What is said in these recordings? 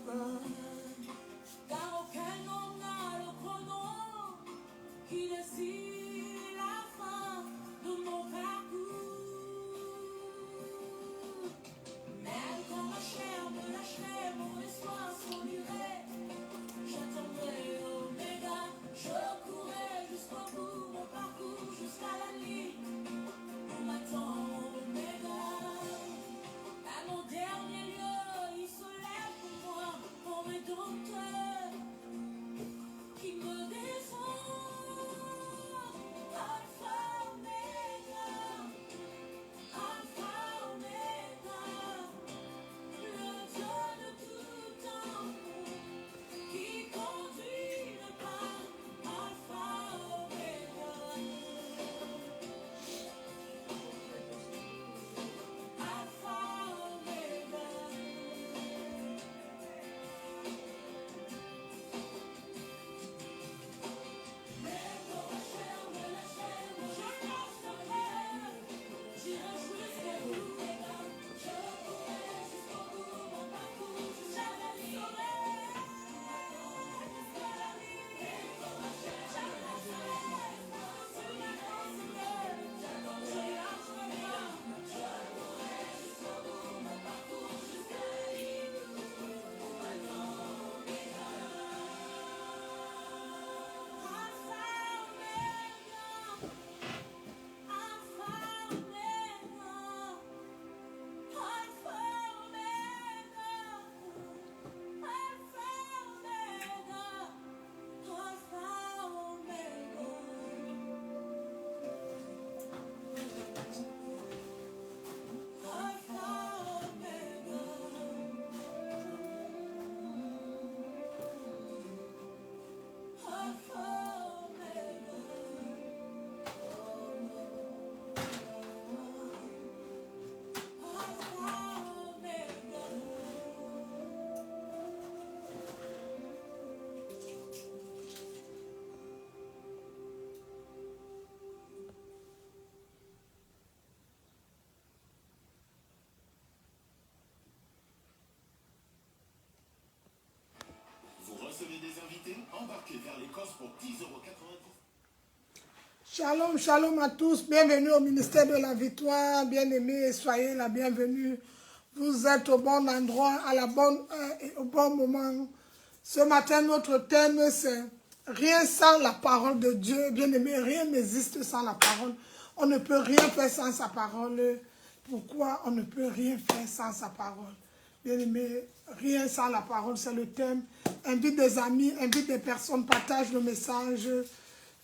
peur, car aucun homme n'a le chrono qui décide la fin de mon parcours. Même quand ma chair me lâcherait, mon espoir s'ennuierait, j'attendrai Oméga, je courrai jusqu'au bout, mon parcours jusqu'à la ligne où m'attend Oméga. À mon dernier lieu, il se lève pour moi, mon rédempteur qui me défend. Alpha Oméga, Alpha Oméga, le Dieu de tout temps qui conduit le pas. Alpha Oméga, Alpha Oméga. Mais quand ma chair me lâcherait, moi je marcherai, j'irai jusqu'au bout, je courrai jusqu'au bout, mon parcours jusqu'à la ligne. Jusqu'à la ligne. Et quand ma chair me lâcherait, sur ma danse, je lâcherai pas, je courrai jusqu'au bout, mon parcours jusqu'à la ligne où m'attend Oméga. Alpha Oméga, Alpha Oméga, Alpha Oméga, Alpha Oméga, Alpha Oméga. Alpha Oméga. Alpha Vous recevez des invités, embarquez vers l'Écosse pour 10,90 €. Shalom, shalom à tous. Bienvenue au ministère de la victoire. Bien-aimés, soyez la bienvenue. Vous êtes au bon endroit, à la bonne heure et au bon moment. Ce matin, notre thème, c'est rien sans la parole de Dieu. Bien-aimés, rien n'existe sans la parole. On ne peut rien faire sans sa parole. Pourquoi on ne peut rien faire sans sa parole? Bien-aimés, rien sans la parole, c'est le thème. Invite des amis, invite des personnes, partage le message.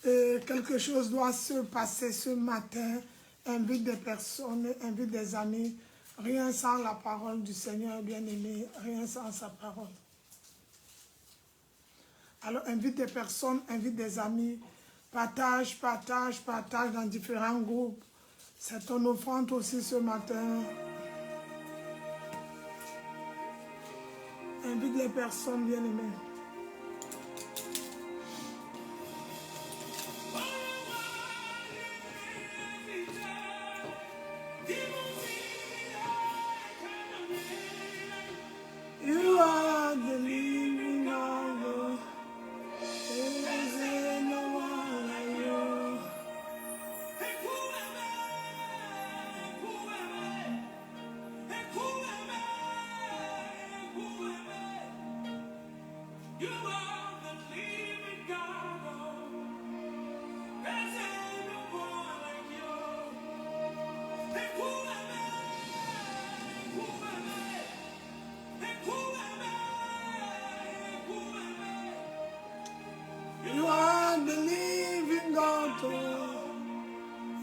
Quelque chose doit se passer ce matin. Invite des personnes, invite des amis. Rien sans la parole du Seigneur, bien-aimé. Rien sans sa parole. Alors, invite des personnes, invite des amis. Partage, partage, partage dans différents groupes. C'est ton offrande aussi ce matin. Invite les personnes, bien-aimées. You are the living God. There is no one like you. You are the living God. There's no one like you. You are the living God.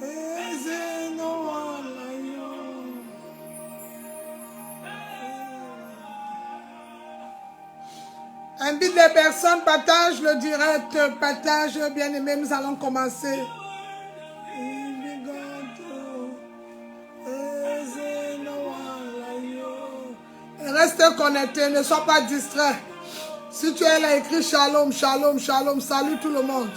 There is no one like you. Invite les personnes, partage le direct, partage, bien-aimé, nous allons commencer. Living God, there is no one like you. Et reste connecté, ne sois pas distrait. Si tu es là, écris shalom, shalom, shalom, salut tout le monde.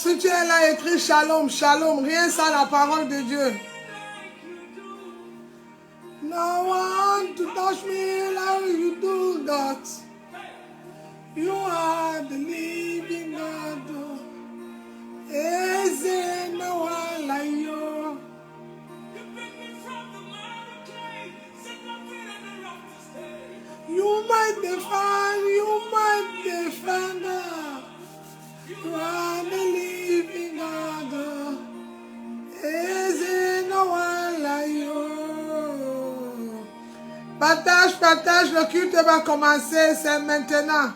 Si tu es là, écris shalom, shalom, rien sans la parole de Dieu. No one to touch me like you do, God. You are the living God. Is there no one like you? You might defend, you might defend. You are the living God. Is there no one like you? Partage, partage, le culte va commencer, c'est maintenant.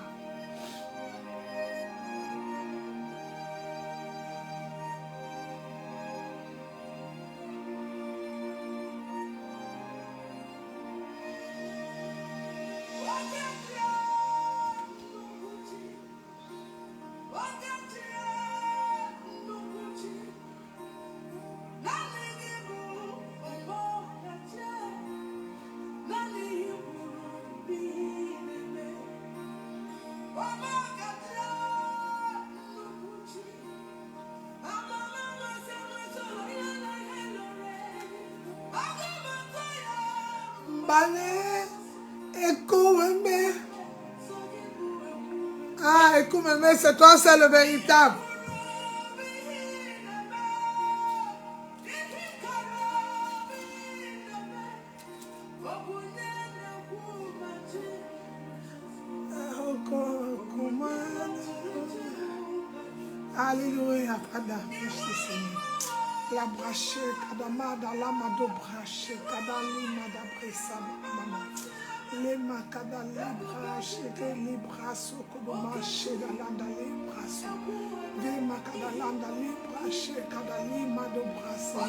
Ah, écoute-moi, c'est toi, c'est le véritable. Alléluia, Pada, merci Seigneur. La brache, Kadamada, la mado brache, Kadali, Madabresa, Mama. Les Makada, les braches, les brasso, Kodomache, Galanda, les brasso. Les Makadalanda, les brache, Kadali, Mado brasse.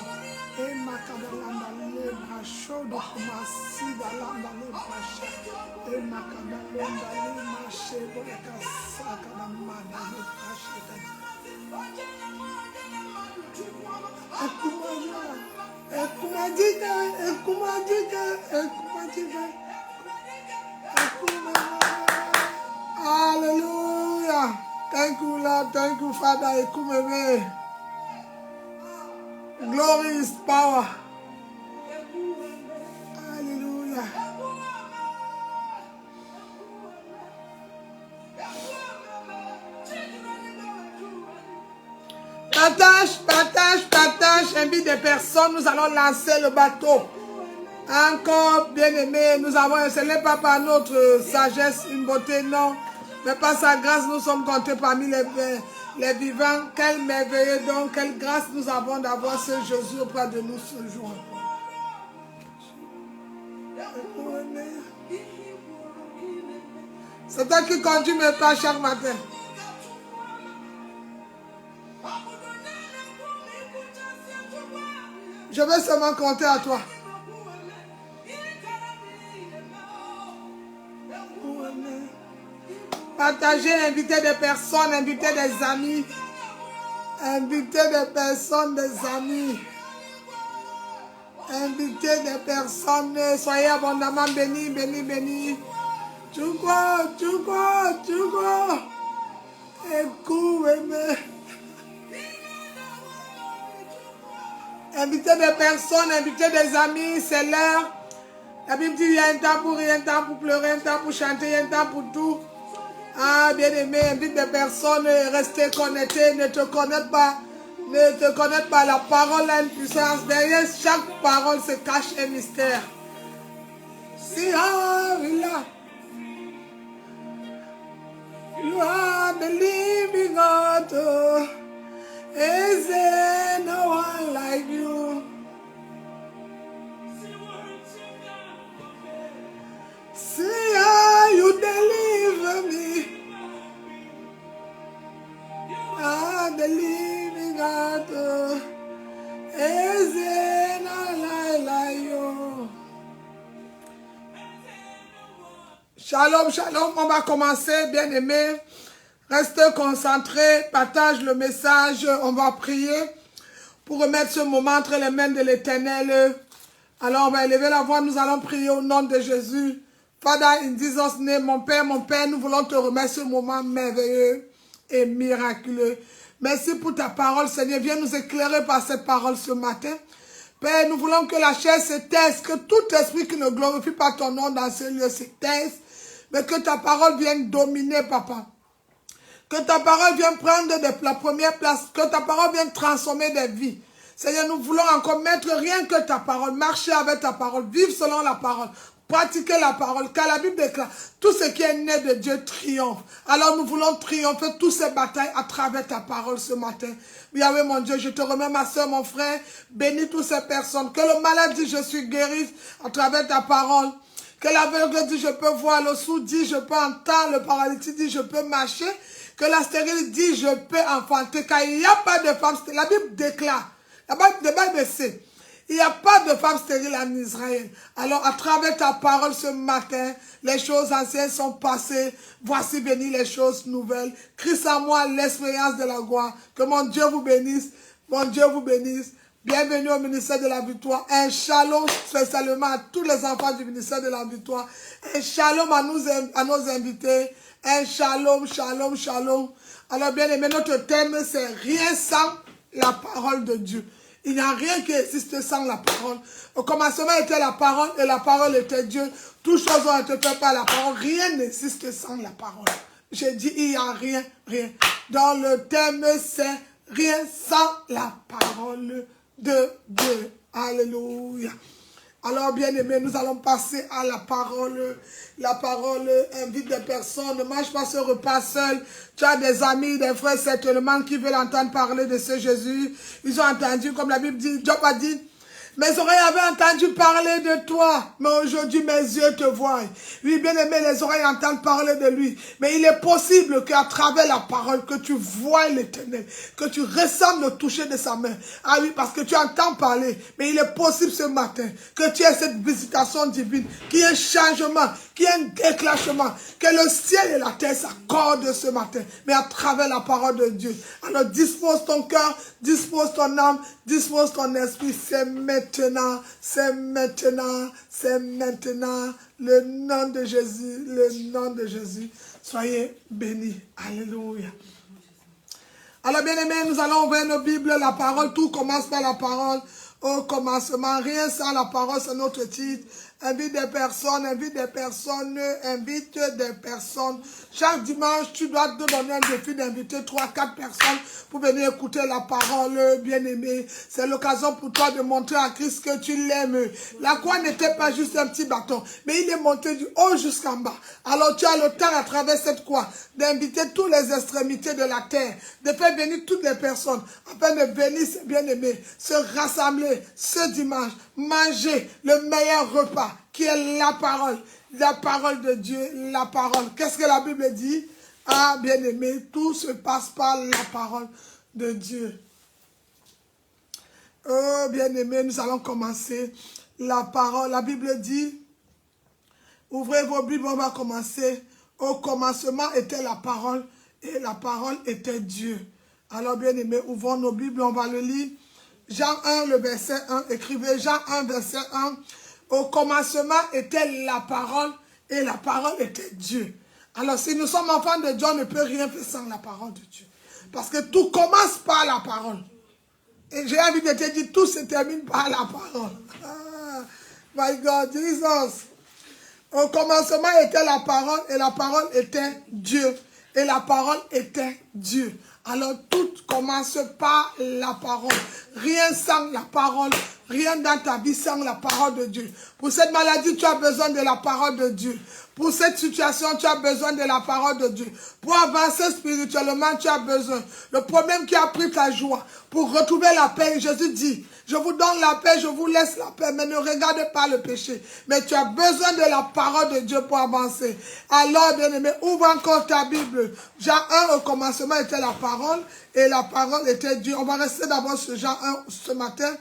Et Makadalanda, les bracho, de Kumasi, Galanda, les brache. Et Makadalanda, les mache, Bolekasa, Kadamada, les brache, Hallelujah. Thank you, Lord. Thank you, Father. Glory is power. Hallelujah. Partage, partage, partage. Invite des personnes. Nous allons lancer le bateau. Encore, bien-aimés, nous avons, ce n'est pas par notre sagesse, une beauté, non. Mais par sa grâce, nous sommes comptés parmi les vivants. Quel merveilleux don, quelle grâce nous avons d'avoir ce Jésus auprès de nous ce jour. C'est toi qui conduis mes pas chaque matin. Je vais seulement compter à toi. Partagez, invitez des personnes, invitez des amis. Invitez des personnes, des amis. Invitez des personnes. Soyez abondamment bénis, bénis, bénis. Tchouko, tchouko, tchouko. Écoutez-moi. Invitez des personnes, invitez des amis, c'est l'heure. La Bible dit il y a un temps pour rien, un temps pour pleurer, un temps pour chanter, un temps pour tout. Ah, bien-aimé, invite des personnes, restez connectés, ne te connecte pas. Ne te connecte pas, la parole a une puissance. Derrière chaque parole se cache un mystère. Si, ah, là. You are the living God. Is there no one like you? See how you deliver me. Ah, the living God. Is there no one like you? Shalom, shalom. On va commencer, bien-aimés. Reste concentré, partage le message, on va prier pour remettre ce moment entre les mains de l'Éternel. Alors on va élever la voix, nous allons prier au nom de Jésus. Father, in Jesus' name, mon Père, nous voulons te remettre ce moment merveilleux et miraculeux. Merci pour ta parole, Seigneur. Viens nous éclairer par cette parole ce matin. Père, nous voulons que la chair se taise, que tout esprit qui ne glorifie pas ton nom dans ce lieu se taise, mais que ta parole vienne dominer, Papa. Que ta parole vienne prendre la première place, que ta parole vienne transformer des vies. Seigneur, nous voulons encore mettre rien que ta parole, marcher avec ta parole, vivre selon la parole, pratiquer la parole, car la Bible déclare, tout ce qui est né de Dieu triomphe. Alors nous voulons triompher toutes ces batailles à travers ta parole ce matin. Yahweh mon Dieu, je te remets ma soeur, mon frère, bénis toutes ces personnes, que le malade dit je suis guéri à travers ta parole. Que l'aveugle dit je peux voir, le sourd dit je peux entendre, le paralytique dit je peux marcher, que la stérile dit je peux enfanter, car il n'y a pas de femme stérile. La Bible déclare, la Bible sait, il n'y a pas de femme stérile en Israël. Alors à travers ta parole ce matin, les choses anciennes sont passées, voici béni les choses nouvelles. Christ en moi l'expérience de la gloire. Que mon Dieu vous bénisse, mon Dieu vous bénisse. Bienvenue au ministère de la victoire. Un shalom spécialement à tous les enfants du ministère de la victoire. Un shalom à nos invités. Un shalom, shalom, shalom. Alors bien aimé, notre thème c'est rien sans la parole de Dieu. Il n'y a rien qui existe sans la parole. Au commencement était la parole et la parole était Dieu. Toutes choses ont été faites par la parole. Rien n'existe sans la parole. J'ai dit il n'y a rien, rien. Dans le thème c'est rien sans la parole de Dieu. Alléluia. Alors, bien aimé, nous allons passer à la parole. La parole invite des personnes. Ne mange pas ce repas seul. Tu as des amis, des frères certainement qui veulent entendre parler de ce Jésus. Ils ont entendu, comme la Bible dit, Job a dit, mes oreilles avaient entendu parler de toi, mais aujourd'hui mes yeux te voient. Oui, bien aimé, les oreilles entendent parler de lui. Mais il est possible qu'à travers la parole, que tu vois l'Éternel, que tu ressentes le toucher de sa main. Ah oui, parce que tu entends parler. Mais il est possible ce matin que tu aies cette visitation divine, qu'il y ait un changement, qu'il y ait un déclenchement, que le ciel et la terre s'accordent ce matin, mais à travers la parole de Dieu. Alors dispose ton cœur, dispose ton âme, dispose ton esprit, c'est maintenant, c'est maintenant, c'est maintenant, le nom de Jésus, le nom de Jésus. Soyez bénis. Alléluia. Alors bien aimés, nous allons ouvrir nos Bibles, la parole, tout commence par la parole. Au commencement, rien sans la parole, c'est notre titre. Invite des personnes, invite des personnes, invite des personnes. Chaque dimanche, tu dois te donner un défi d'inviter 3-4 personnes pour venir écouter la parole, bien-aimé. C'est l'occasion pour toi de montrer à Christ que tu l'aimes. La croix n'était pas juste un petit bâton, mais il est monté du haut jusqu'en bas. Alors tu as le temps à travers cette croix d'inviter toutes les extrémités de la terre, de faire venir toutes les personnes, afin de venir, bien-aimé, se rassembler ce dimanche, manger le meilleur repas, qui est la parole de Dieu, la parole. Qu'est-ce que la Bible dit? Ah, bien-aimé, tout se passe par la parole de Dieu. Oh, bien-aimé, nous allons commencer la parole. La Bible dit, ouvrez vos Bibles, on va commencer. Au commencement était la parole, et la parole était Dieu. Alors, bien-aimé, ouvrons nos Bibles, on va le lire. Jean 1, le verset 1, écrivez Jean 1, verset 1. Au commencement était la parole et la parole était Dieu. Alors si nous sommes enfants de Dieu, on ne peut rien faire sans la parole de Dieu. Parce que tout commence par la parole. Et j'ai envie de te dire, tout se termine par la parole. Ah, my God, Jesus. Au commencement était la parole et la parole était Dieu. Et la parole était Dieu. Alors tout commence par la parole. Rien sans la parole. Rien dans ta vie sans la parole de Dieu. Pour cette maladie, tu as besoin de la parole de Dieu. Pour cette situation, tu as besoin de la parole de Dieu. Pour avancer spirituellement, tu as besoin. Le problème qui a pris ta joie, pour retrouver la paix, Jésus dit, je vous donne la paix, je vous laisse la paix, mais ne regardez pas le péché. Mais tu as besoin de la parole de Dieu pour avancer. Alors, bien-aimé, ouvre encore ta Bible. Jean 1, au commencement, était la parole, et la parole était Dieu. On va rester d'abord sur Jean 1 ce matin.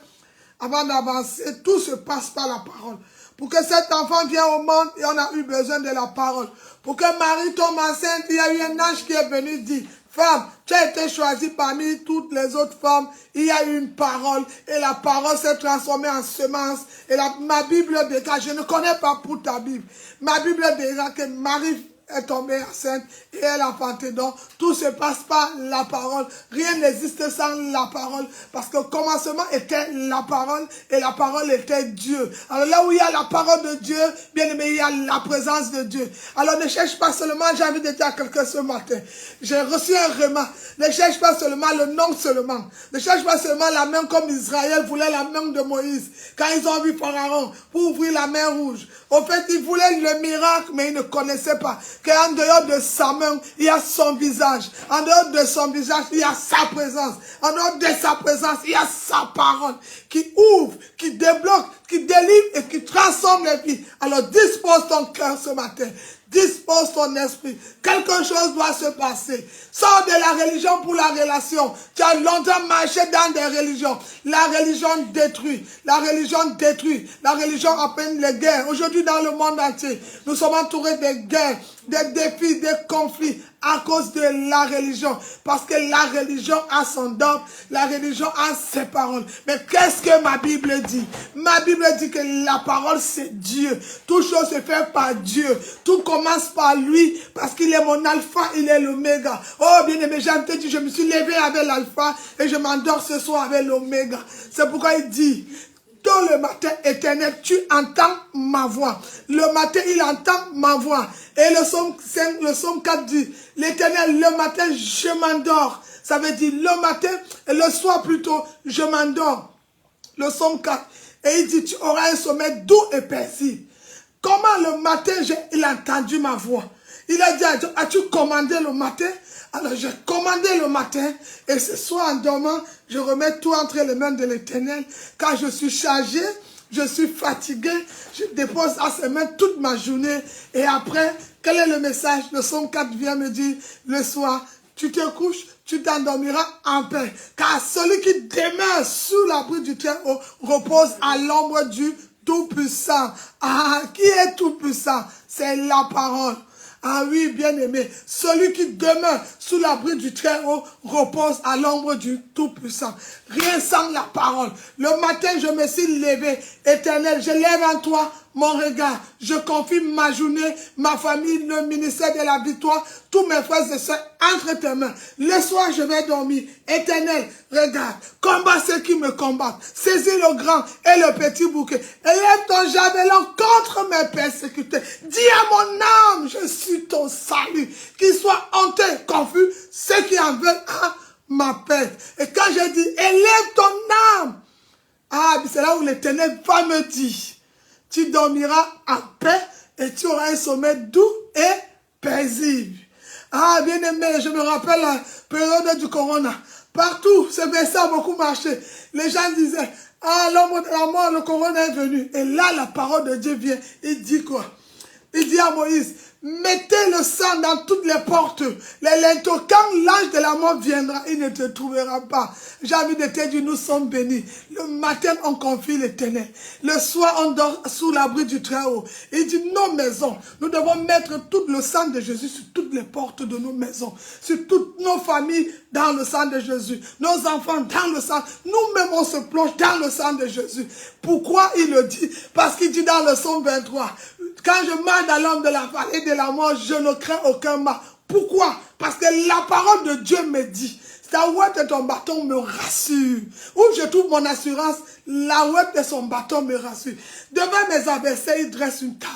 Avant d'avancer, tout se passe par la parole. Pour que cet enfant vienne au monde, et on a eu besoin de la parole. Pour que Marie tombe enceinte, il y a eu un ange qui est venu dire, femme, tu as été choisie parmi toutes les autres femmes. Il y a eu une parole, et la parole s'est transformée en semence. Et ma Bible déclare, je ne connais pas pour ta Bible. Ma Bible déclare que Marie est tombée enceinte et elle a enfanté. Donc, tout se passe par la parole. Rien n'existe sans la parole. Parce que le commencement était la parole et la parole était Dieu. Alors là où il y a la parole de Dieu, bien aimé, il y a la présence de Dieu. Alors ne cherche pas seulement, j'ai envie de dire à quelqu'un ce matin, j'ai reçu un remas. Ne cherche pas seulement le nom seulement. Ne cherche pas seulement la main comme Israël voulait la main de Moïse. Quand ils ont vu Pharaon pour ouvrir la mer rouge. Au fait, ils voulaient le miracle, mais ils ne connaissaient pas qu'en dehors de sa main, il y a son visage. En dehors de son visage, il y a sa présence. En dehors de sa présence, il y a sa parole qui ouvre, qui débloque, qui délivre et qui transforme les vies. Alors dispose ton cœur ce matin. Dispose ton esprit. Quelque chose doit se passer. Sors de la religion pour la relation. Tu as longtemps marché dans des religions. La religion détruit. La religion détruit. La religion appelle les guerres. Aujourd'hui, dans le monde entier, nous sommes entourés de guerres, des défis, des conflits à cause de la religion. Parce que la religion a son dogme, la religion a ses paroles. Mais qu'est-ce que ma Bible dit? Ma Bible dit que la parole, c'est Dieu. Toute chose se fait par Dieu. Tout commence par lui, parce qu'il est mon alpha, il est l'oméga. Oh, bien-aimé, j'aime te dire, je me suis levé avec l'alpha et je m'endors ce soir avec l'oméga. C'est pourquoi il dit, tôt le matin éternel, tu entends ma voix. Le matin, il entend ma voix. Et le psaume 4 dit, l'éternel, le matin, je m'endors. Ça veut dire, le matin, et le soir plutôt, je m'endors. Le psaume 4. Et il dit, tu auras un sommeil doux et paisible. Comment le matin, il a entendu ma voix? Il a dit, as-tu commandé le matin? Alors j'ai commandé le matin et ce soir en dormant, je remets tout entre les mains de l'Éternel. Quand je suis chargé, je suis fatigué, je dépose à ses mains toute ma journée. Et après, quel est le message? Le psaume 4 vient me dire, le soir, tu te couches, tu t'endormiras en paix. Car celui qui demeure sous l'abri du Très-Haut repose à l'ombre du Tout-Puissant. Ah, qui est Tout-Puissant? C'est la parole. Ah oui, bien-aimé, celui qui demeure sous l'abri du Très-Haut repose à l'ombre du Tout-Puissant. Rien sans la parole. Le matin, je me suis levé. Éternel, je lève en toi mon regard. Je confie ma journée, ma famille, le ministère de la victoire, tous mes frères et sœurs entre tes mains. Le soir, je vais dormir. Éternel, regarde, combat ceux qui me combattent. Saisis le grand et le petit bouquet. Élève ton javelin contre mes persécuteurs. Dis à mon âme, je suis ton salut. Qu'il soit honteux, confus, ceux qui en veulent à ma perte. Et quand je dis, élève ton âme, ah, c'est là où l'Éternel va me dire, tu dormiras en paix et tu auras un sommeil doux et paisible. Ah, bien aimé, je me rappelle la période du corona. Partout, ce verset a beaucoup marché. Les gens disaient, ah, l'homme de la mort, le corona est venu. Et là, la parole de Dieu vient. Il dit quoi? Il dit à Moïse, mettez le sang dans toutes les portes, les linteaux. Quand l'ange de la mort viendra, il ne te trouvera pas. J'ai envie de te dire, nous sommes bénis. Le matin, on confie l'Éternel. Le soir, on dort sous l'abri du Très-Haut. Il dit, nos maisons, nous devons mettre tout le sang de Jésus sur toutes les portes de nos maisons, sur toutes nos familles dans le sang de Jésus, nos enfants dans le sang. Nous-mêmes, on se plonge dans le sang de Jésus. Pourquoi il le dit? Parce qu'il dit dans le psaume 23, quand je marche dans l'ombre de la vallée de la mort, je ne crains aucun mal. Pourquoi? Parce que la parole de Dieu me dit, ta ouette de ton bâton me rassure. Où je trouve mon assurance, la ouette de son bâton me rassure. Devant mes adversaires, il dresse une table.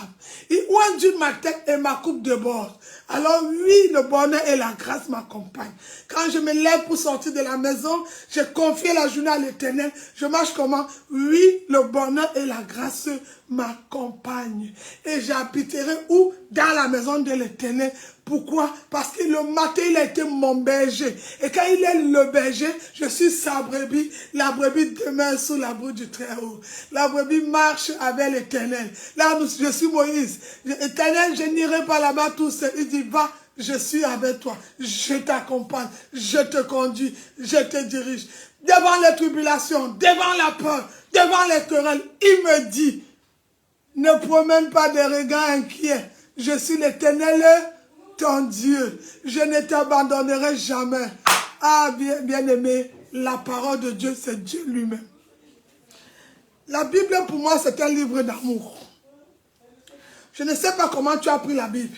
Il oint d'une ma tête et ma coupe de bord. Alors oui, le bonheur et la grâce m'accompagnent. Quand je me lève pour sortir de la maison, j'ai confié la journée à l'Éternel. Je marche comment? Oui, le bonheur et la grâce m'accompagnent. Et j'habiterai où? Dans la maison de l'Éternel. Pourquoi? Parce que le matin, il a été mon berger. Et quand il est le berger, je suis sa brebis. La brebis demeure sous l'abri du Très-Haut. La brebis marche avec l'Éternel. Là, je suis Moïse. Éternel, je n'irai pas là-bas tout seul. Il dit, va, je suis avec toi. Je t'accompagne. Je te conduis. Je te dirige. Devant les tribulations, devant la peur, devant les querelles, il me dit, ne promène pas de regards inquiets. Je suis l'Éternel, ton Dieu. Je ne t'abandonnerai jamais. Ah, bien aimé, la parole de Dieu, c'est Dieu lui-même. La Bible, pour moi, c'est un livre d'amour. Je ne sais pas comment tu as pris la Bible.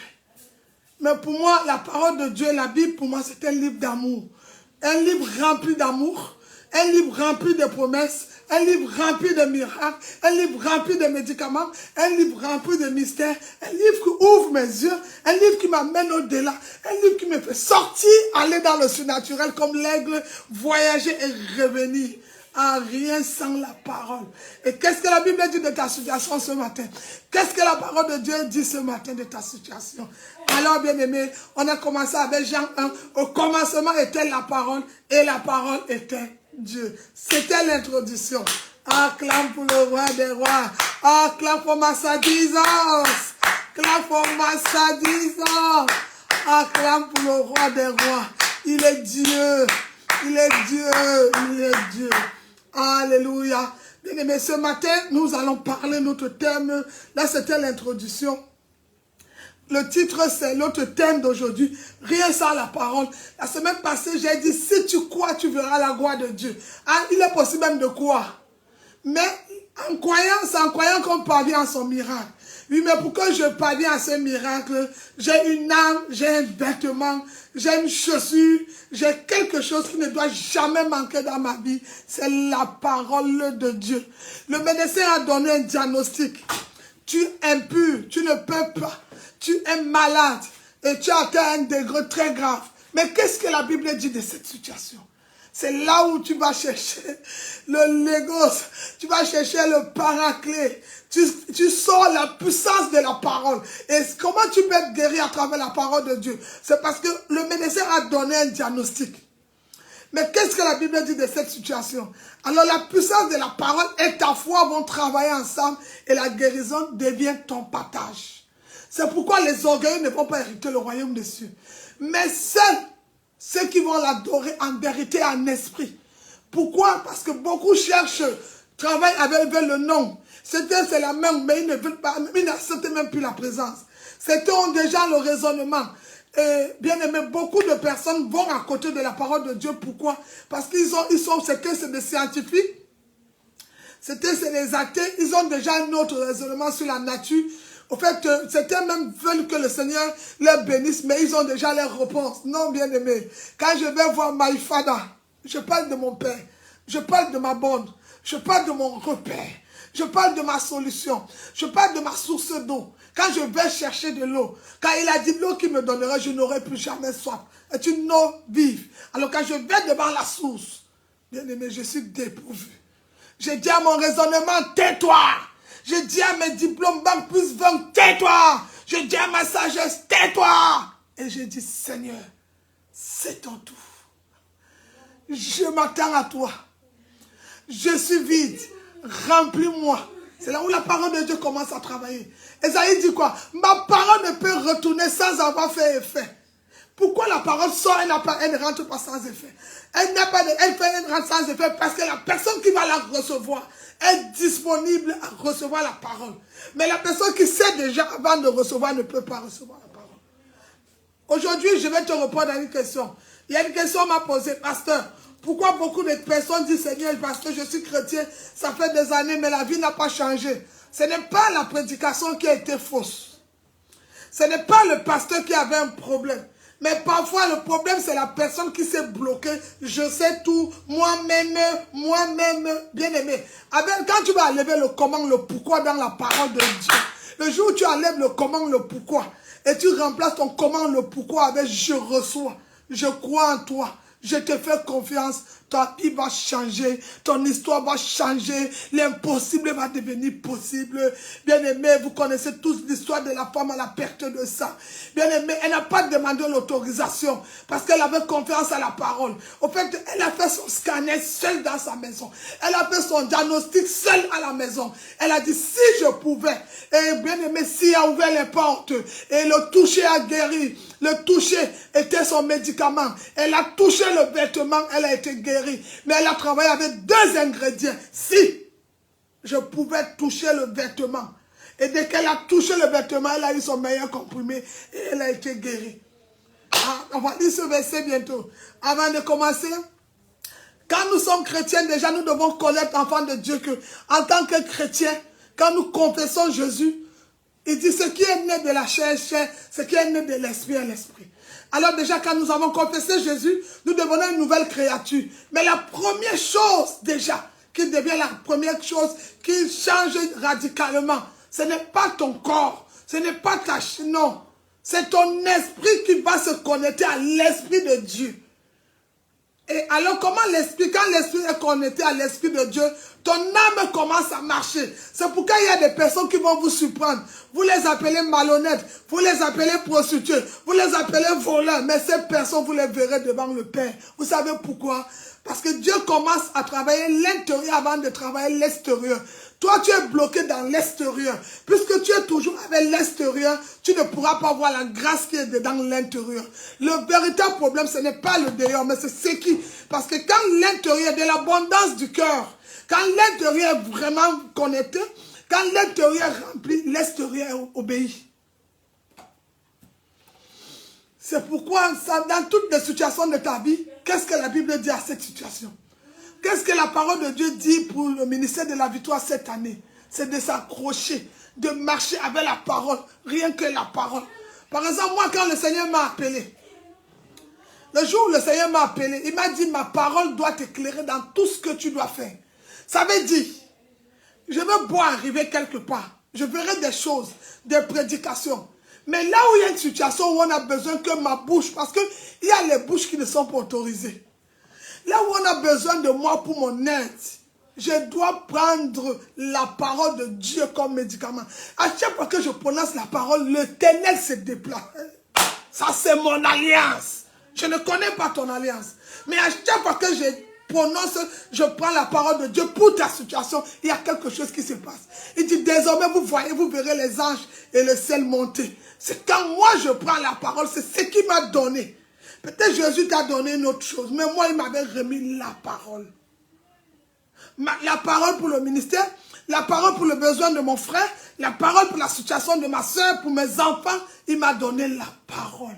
Mais pour moi, la parole de Dieu, la Bible, pour moi, c'est un livre d'amour. Un livre rempli d'amour, un livre rempli de promesses, un livre rempli de miracles, un livre rempli de médicaments, un livre rempli de mystères, un livre qui ouvre mes yeux, un livre qui m'amène au-delà, un livre qui me fait sortir, aller dans le surnaturel comme l'aigle, voyager et revenir. À rien sans la parole. Et qu'est-ce que la Bible dit de ta situation ce matin? Qu'est-ce que la parole de Dieu dit ce matin de ta situation? Alors, bien-aimé, on a commencé avec Jean 1. Au commencement était la parole et la parole était Dieu. C'était l'introduction. Acclame pour le roi des rois. Acclame pour Massa Jesus. Acclame pour Massa Jesus. Acclame pour le roi des rois. Il est Dieu. Il est Dieu. Il est Dieu. Alléluia. Bien-aimés, ce matin, nous allons parler notre thème. Là, c'était l'introduction. Le titre, c'est notre thème d'aujourd'hui. Rien sans la parole. La semaine passée, j'ai dit, si tu crois, tu verras la gloire de Dieu. Ah, il est possible même de croire. Mais en croyant, c'est en croyant qu'on parvient à son miracle. Oui, mais pour que je parvienne à ce miracle, j'ai une âme, j'ai un vêtement, j'ai une chaussure, j'ai quelque chose qui ne doit jamais manquer dans ma vie. C'est la parole de Dieu. Le médecin a donné un diagnostic. Tu es impur, tu ne peux pas. Tu es malade et tu as atteint un degré très grave. Mais qu'est-ce que la Bible dit de cette situation? C'est là où tu vas chercher le légos, tu vas chercher le paraclet. Tu sors la puissance de la parole. Et comment tu peux être guéri à travers la parole de Dieu? C'est parce que le médecin a donné un diagnostic. Mais qu'est-ce que la Bible dit de cette situation? Alors la puissance de la parole et ta foi vont travailler ensemble et la guérison devient ton partage. C'est pourquoi les orgueilleux ne vont pas hériter le royaume des cieux. Mais seuls ceux qui vont l'adorer en vérité et en esprit. Pourquoi? Parce que beaucoup cherchent, travaillent avec le nom. Certains, c'est la même, mais ils ne veulent pas, ils n'acceptent même plus la présence. Certains ont déjà le raisonnement. Et bien aimé, beaucoup de personnes vont à côté de la parole de Dieu. Pourquoi? Parce qu'ils sont, certains, c'est des scientifiques. Certains, c'est des athées. Ils ont déjà un autre raisonnement sur la nature. Au fait, certains même veulent que le Seigneur les bénisse, mais ils ont déjà leurs réponses. Non, bien aimé. Quand je vais voir my father, je parle de mon père. Je parle de ma bonne. Je parle de mon repère. Je parle de ma solution. Je parle de ma source d'eau. Quand je vais chercher de l'eau, quand il a dit l'eau qu'il me donnerait, je n'aurai plus jamais soif. C'est une eau vive. Alors quand je vais devant la source, bien aimé, je suis dépourvu. Je dis à mon raisonnement, tais-toi. Je dis à mes diplômes, bac plus 20, tais-toi. Je dis à ma sagesse, tais-toi. Et je dis, Seigneur, c'est ton tour. Je m'attends à toi. Je suis vide. Remplis-moi. C'est là où la parole de Dieu commence à travailler. Esaïe dit quoi? Ma parole ne peut retourner sans avoir fait effet. Pourquoi la parole sort et elle ne rentre pas sans effet? Elle rentre sans effet parce que la personne qui va la recevoir est disponible à recevoir la parole. Mais la personne qui sait déjà avant de recevoir ne peut pas recevoir la parole. Aujourd'hui, je vais te répondre à une question. Il y a une question qu'on m'a posée, pasteur. Pourquoi beaucoup de personnes disent, Seigneur, parce que je suis chrétien, ça fait des années, mais la vie n'a pas changé. Ce n'est pas la prédication qui a été fausse. Ce n'est pas le pasteur qui avait un problème. Mais parfois, le problème, c'est la personne qui s'est bloquée. Je sais tout, moi-même, bien aimé. Quand tu vas enlever le comment, le pourquoi dans la parole de Dieu, le jour où tu enlèves le comment, le pourquoi, et tu remplaces ton comment, le pourquoi avec je reçois, je crois en toi. Je te fais confiance, ta vie va changer, ton histoire va changer, l'impossible va devenir possible. Bien-aimé, vous connaissez tous l'histoire de la femme à la perte de sang. Bien-aimé, elle n'a pas demandé l'autorisation parce qu'elle avait confiance à la parole. Au fait, elle a fait son scanner seule dans sa maison. Elle a fait son diagnostic seule à la maison. Elle a dit, si je pouvais, et bien-aimé, s'il a ouvert les portes, et le toucher a guéri, le toucher était son médicament. Elle a touché le vêtement, elle a été guérie. Mais elle a travaillé avec deux ingrédients. Si je pouvais toucher le vêtement. Et dès qu'elle a touché le vêtement, elle a eu son meilleur comprimé et elle a été guérie. Ah, on va lire ce verset bientôt. Avant de commencer, quand nous sommes chrétiens, déjà nous devons connaître, enfants de Dieu, que en tant que chrétiens, quand nous confessons Jésus, Il dit, ce qui est né de la chair, chair, ce qui est né de l'esprit est l'esprit. Alors déjà, quand nous avons confessé Jésus, nous devenons une nouvelle créature. Mais la première chose déjà, qui devient la première chose qui change radicalement, ce n'est pas ton corps, ce n'est pas ta chair, non. C'est ton esprit qui va se connecter à l'esprit de Dieu. Et alors comment l'esprit, quand l'esprit est connecté à l'esprit de Dieu, ton âme commence à marcher. C'est pourquoi il y a des personnes qui vont vous surprendre. Vous les appelez malhonnêtes, vous les appelez prostituées, vous les appelez voleurs. Mais ces personnes, vous les verrez devant le Père. Vous savez pourquoi? Parce que Dieu commence à travailler l'intérieur avant de travailler l'extérieur. Toi, tu es bloqué dans l'extérieur. Puisque tu es toujours avec l'extérieur, tu ne pourras pas voir la grâce qui est dedans l'intérieur. Le véritable problème, ce n'est pas le dehors, mais c'est ce qui... Parce que quand l'intérieur, de l'abondance du cœur, quand l'intérieur est vraiment connecté, quand l'intérieur est rempli, l'extérieur obéit. C'est pourquoi, dans toutes les situations de ta vie, qu'est-ce que la Bible dit à cette situation? Qu'est-ce que la parole de Dieu dit pour le ministère de la victoire cette année? C'est de s'accrocher, de marcher avec la parole, rien que la parole. Par exemple, moi, quand le Seigneur m'a appelé, le jour où le Seigneur m'a appelé, il m'a dit, ma parole doit t'éclairer dans tout ce que tu dois faire. Ça veut dire, je veux beau arriver quelque part, je verrai des choses, des prédications. Mais là où il y a une situation où on a besoin que ma bouche, parce qu'il y a les bouches qui ne sont pas autorisées. Là où on a besoin de moi pour mon aide, je dois prendre la parole de Dieu comme médicament. À chaque fois que je prononce la parole, le ténèbre se déplace. Ça, c'est mon alliance. Je ne connais pas ton alliance. Mais à chaque fois que je prononce, je prends la parole de Dieu pour ta situation, il y a quelque chose qui se passe. Il dit, désormais, vous voyez, vous verrez les anges et le ciel monter. C'est quand moi je prends la parole, c'est ce qu'il m'a donné. Peut-être Jésus t'a donné une autre chose, mais moi, il m'avait remis la parole. La parole pour le ministère, la parole pour le besoin de mon frère, la parole pour la situation de ma soeur, pour mes enfants, il m'a donné la parole.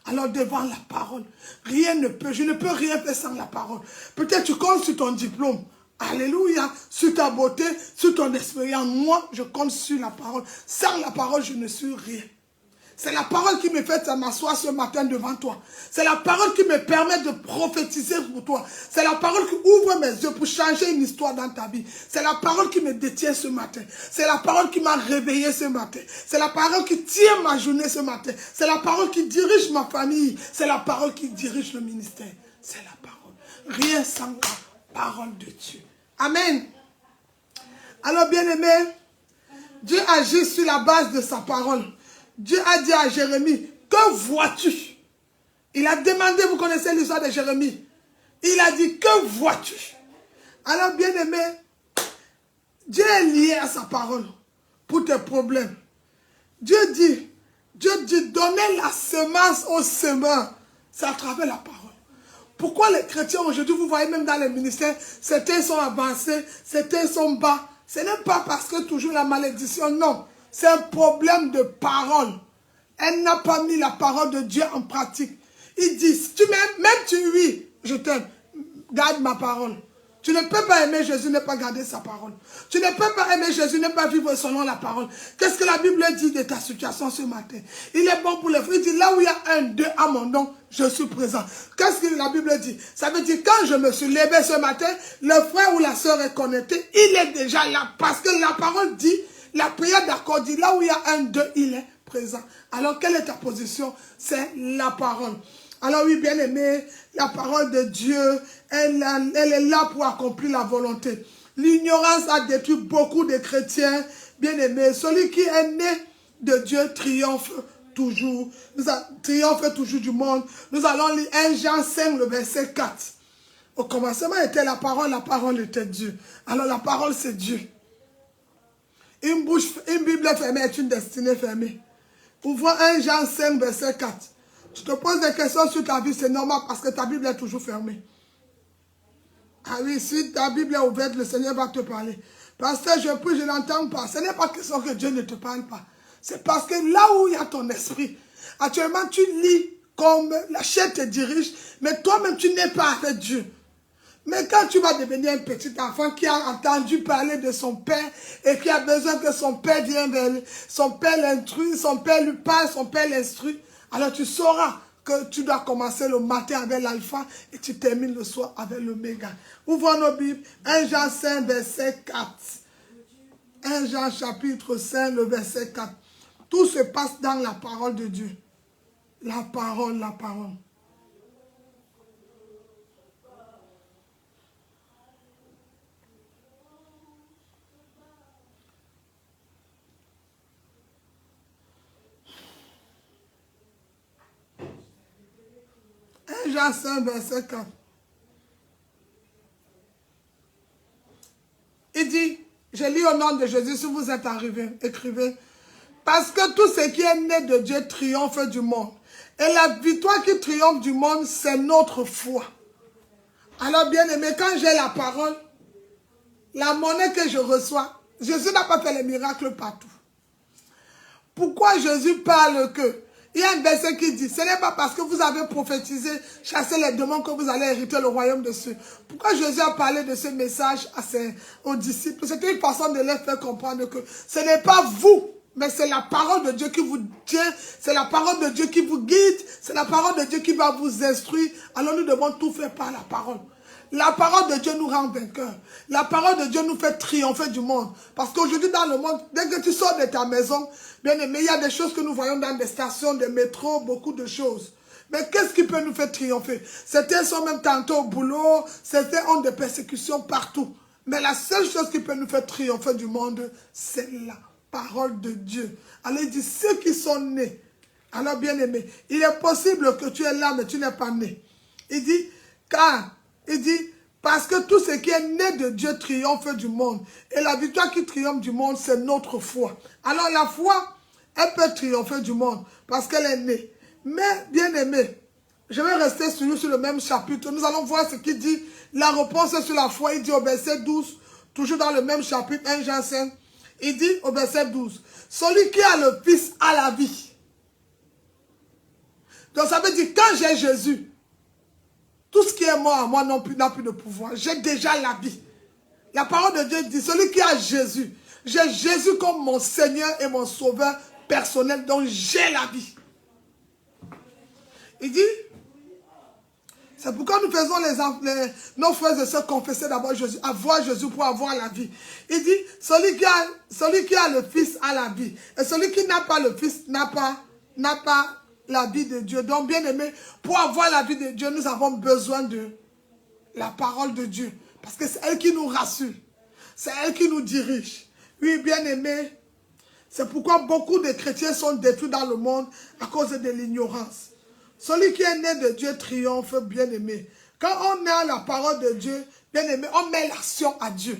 Alors devant la parole, rien ne peut, je ne peux rien faire sans la parole. Peut-être tu comptes sur ton diplôme, alléluia, sur ta beauté, sur ton expérience. Moi, je compte sur la parole. Sans la parole, je ne suis rien. C'est la parole qui me fait m'asseoir ce matin devant toi. C'est la parole qui me permet de prophétiser pour toi. C'est la parole qui ouvre mes yeux pour changer une histoire dans ta vie. C'est la parole qui me détient ce matin. C'est la parole qui m'a réveillé ce matin. C'est la parole qui tient ma journée ce matin. C'est la parole qui dirige ma famille. C'est la parole qui dirige le ministère. C'est la parole. Rien sans la parole de Dieu. Amen. Alors, bien-aimé, Dieu agit sur la base de sa parole. Dieu a dit à Jérémie, que vois-tu? Il a demandé, vous connaissez l'histoire de Jérémie. Il a dit, que vois-tu? Alors, bien-aimé, Dieu est lié à sa parole pour tes problèmes. Dieu dit, donnez la semence aux semeurs. C'est à travers la parole. Pourquoi les chrétiens aujourd'hui, vous voyez même dans les ministères, certains sont avancés, certains sont bas. Ce n'est pas parce que toujours la malédiction, non. C'est un problème de parole. Elle n'a pas mis la parole de Dieu en pratique. Il dit, si tu m'aimes, même tu oui, je t'aime, garde ma parole. Tu ne peux pas aimer Jésus, ne pas garder sa parole. Tu ne peux pas aimer Jésus, ne pas vivre selon la parole. Qu'est-ce que la Bible dit de ta situation ce matin? Il est bon pour les frères. Il dit, là où il y a un, deux à mon nom, je suis présent. Qu'est-ce que la Bible dit? Ça veut dire, quand je me suis levé ce matin, le frère ou la sœur est connecté, il est déjà là. Parce que la parole dit, la prière d'accord dit, là où il y a un, deux, il est présent. Alors, quelle est ta position? C'est la parole. Alors oui, bien aimé, la parole de Dieu, elle est là pour accomplir la volonté. L'ignorance a détruit beaucoup de chrétiens, bien aimés. Celui qui est né de Dieu triomphe toujours. Triomphe toujours du monde. Nous allons lire 1 Jean 5, le verset 4. Au commencement était la parole était Dieu. Alors la parole c'est Dieu. Une Bible fermée est une destinée fermée. Ouvrons 1 Jean 5, verset 4. Tu te poses des questions sur ta vie, c'est normal parce que ta Bible est toujours fermée. Ah oui, si ta Bible est ouverte, le Seigneur va te parler. Parce que je prie, je n'entends pas. Ce n'est pas question que Dieu ne te parle pas. C'est parce que là où il y a ton esprit, actuellement tu lis comme la chair te dirige, mais toi-même tu n'es pas avec Dieu. Mais quand tu vas devenir un petit enfant qui a entendu parler de son père et qui a besoin que son père vienne vers lui, son père l'instruit, son père lui parle, son père l'instruit, alors tu sauras que tu dois commencer le matin avec l'alpha et tu termines le soir avec l'oméga. Ouvrons nos Bibles, 1 Jean 5, verset 4. 1 Jean chapitre 5, le verset 4. Tout se passe dans la parole de Dieu. La parole, la parole. Jean 5, verset 4. Il dit, je lis au nom de Jésus, si vous êtes arrivés, écrivez. Parce que tout ce qui est né de Dieu triomphe du monde. Et la victoire qui triomphe du monde, c'est notre foi. Alors bien aimé, quand j'ai la parole, la monnaie que je reçois, Jésus n'a pas fait les miracles partout. Pourquoi Jésus parle que? Il y a un verset qui dit, ce n'est pas parce que vous avez prophétisé, chassé les démons que vous allez hériter le royaume de Dieu. Pourquoi Jésus a parlé de ce message aux disciples? C'était une façon de leur faire comprendre que ce n'est pas vous, mais c'est la parole de Dieu qui vous tient, c'est la parole de Dieu qui vous guide, c'est la parole de Dieu qui va vous instruire. Alors nous devons tout faire par la parole. La parole de Dieu nous rend vainqueurs. La parole de Dieu nous fait triompher du monde. Parce qu'aujourd'hui dans le monde, dès que tu sors de ta maison, bien aimé, il y a des choses que nous voyons dans des stations, des métros, beaucoup de choses. Mais qu'est-ce qui peut nous faire triompher? Certains sont même tantôt au boulot, certains ont des persécutions partout. Mais la seule chose qui peut nous faire triompher du monde, c'est la parole de Dieu. Alors il dit, ceux qui sont nés, alors bien aimé, il est possible que tu es là, mais tu n'es pas né. Il dit, il dit, parce que tout ce qui est né de Dieu triomphe du monde. Et la victoire qui triomphe du monde, c'est notre foi. Alors la foi, elle peut triompher du monde parce qu'elle est née. Mais, bien aimé, je vais rester sur le même chapitre. Nous allons voir ce qu'il dit. La réponse sur la foi, il dit au verset 12, toujours dans le même chapitre, 1 Jean 5. Il dit au verset 12, celui qui a le Fils a la vie. Donc ça veut dire, quand j'ai Jésus, tout ce qui est mort à moi n'a plus de pouvoir. J'ai déjà la vie. La parole de Dieu dit, celui qui a Jésus, j'ai Jésus comme mon Seigneur et mon Sauveur personnel, donc j'ai la vie. Il dit, c'est pourquoi nous faisons nos frères et sœurs confesser d'abord Jésus, avoir Jésus pour avoir la vie. Il dit, celui qui a le Fils a la vie. Et celui qui n'a pas le Fils n'a pas la vie de Dieu. Donc, bien aimé, pour avoir la vie de Dieu, nous avons besoin de la parole de Dieu. Parce que c'est elle qui nous rassure. C'est elle qui nous dirige. Oui, bien aimé, c'est pourquoi beaucoup de chrétiens sont détruits dans le monde à cause de l'ignorance. Celui qui est né de Dieu triomphe, bien aimé. Quand on met la parole de Dieu, bien aimé, on met l'action à Dieu.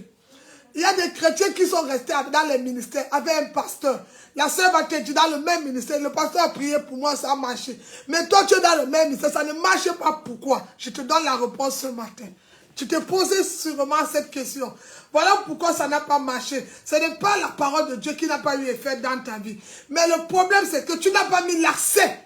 Il y a des chrétiens qui sont restés dans les ministères avec un pasteur. La sœur va te dire dans le même ministère, le pasteur a prié pour moi, ça a marché. Mais toi, tu es dans le même ministère, ça ne marche pas. Pourquoi? Je te donne la réponse ce matin. Tu t'es posé sûrement cette question. Voilà pourquoi ça n'a pas marché. Ce n'est pas la parole de Dieu qui n'a pas eu effet dans ta vie. Mais le problème, c'est que tu n'as pas mis l'accès.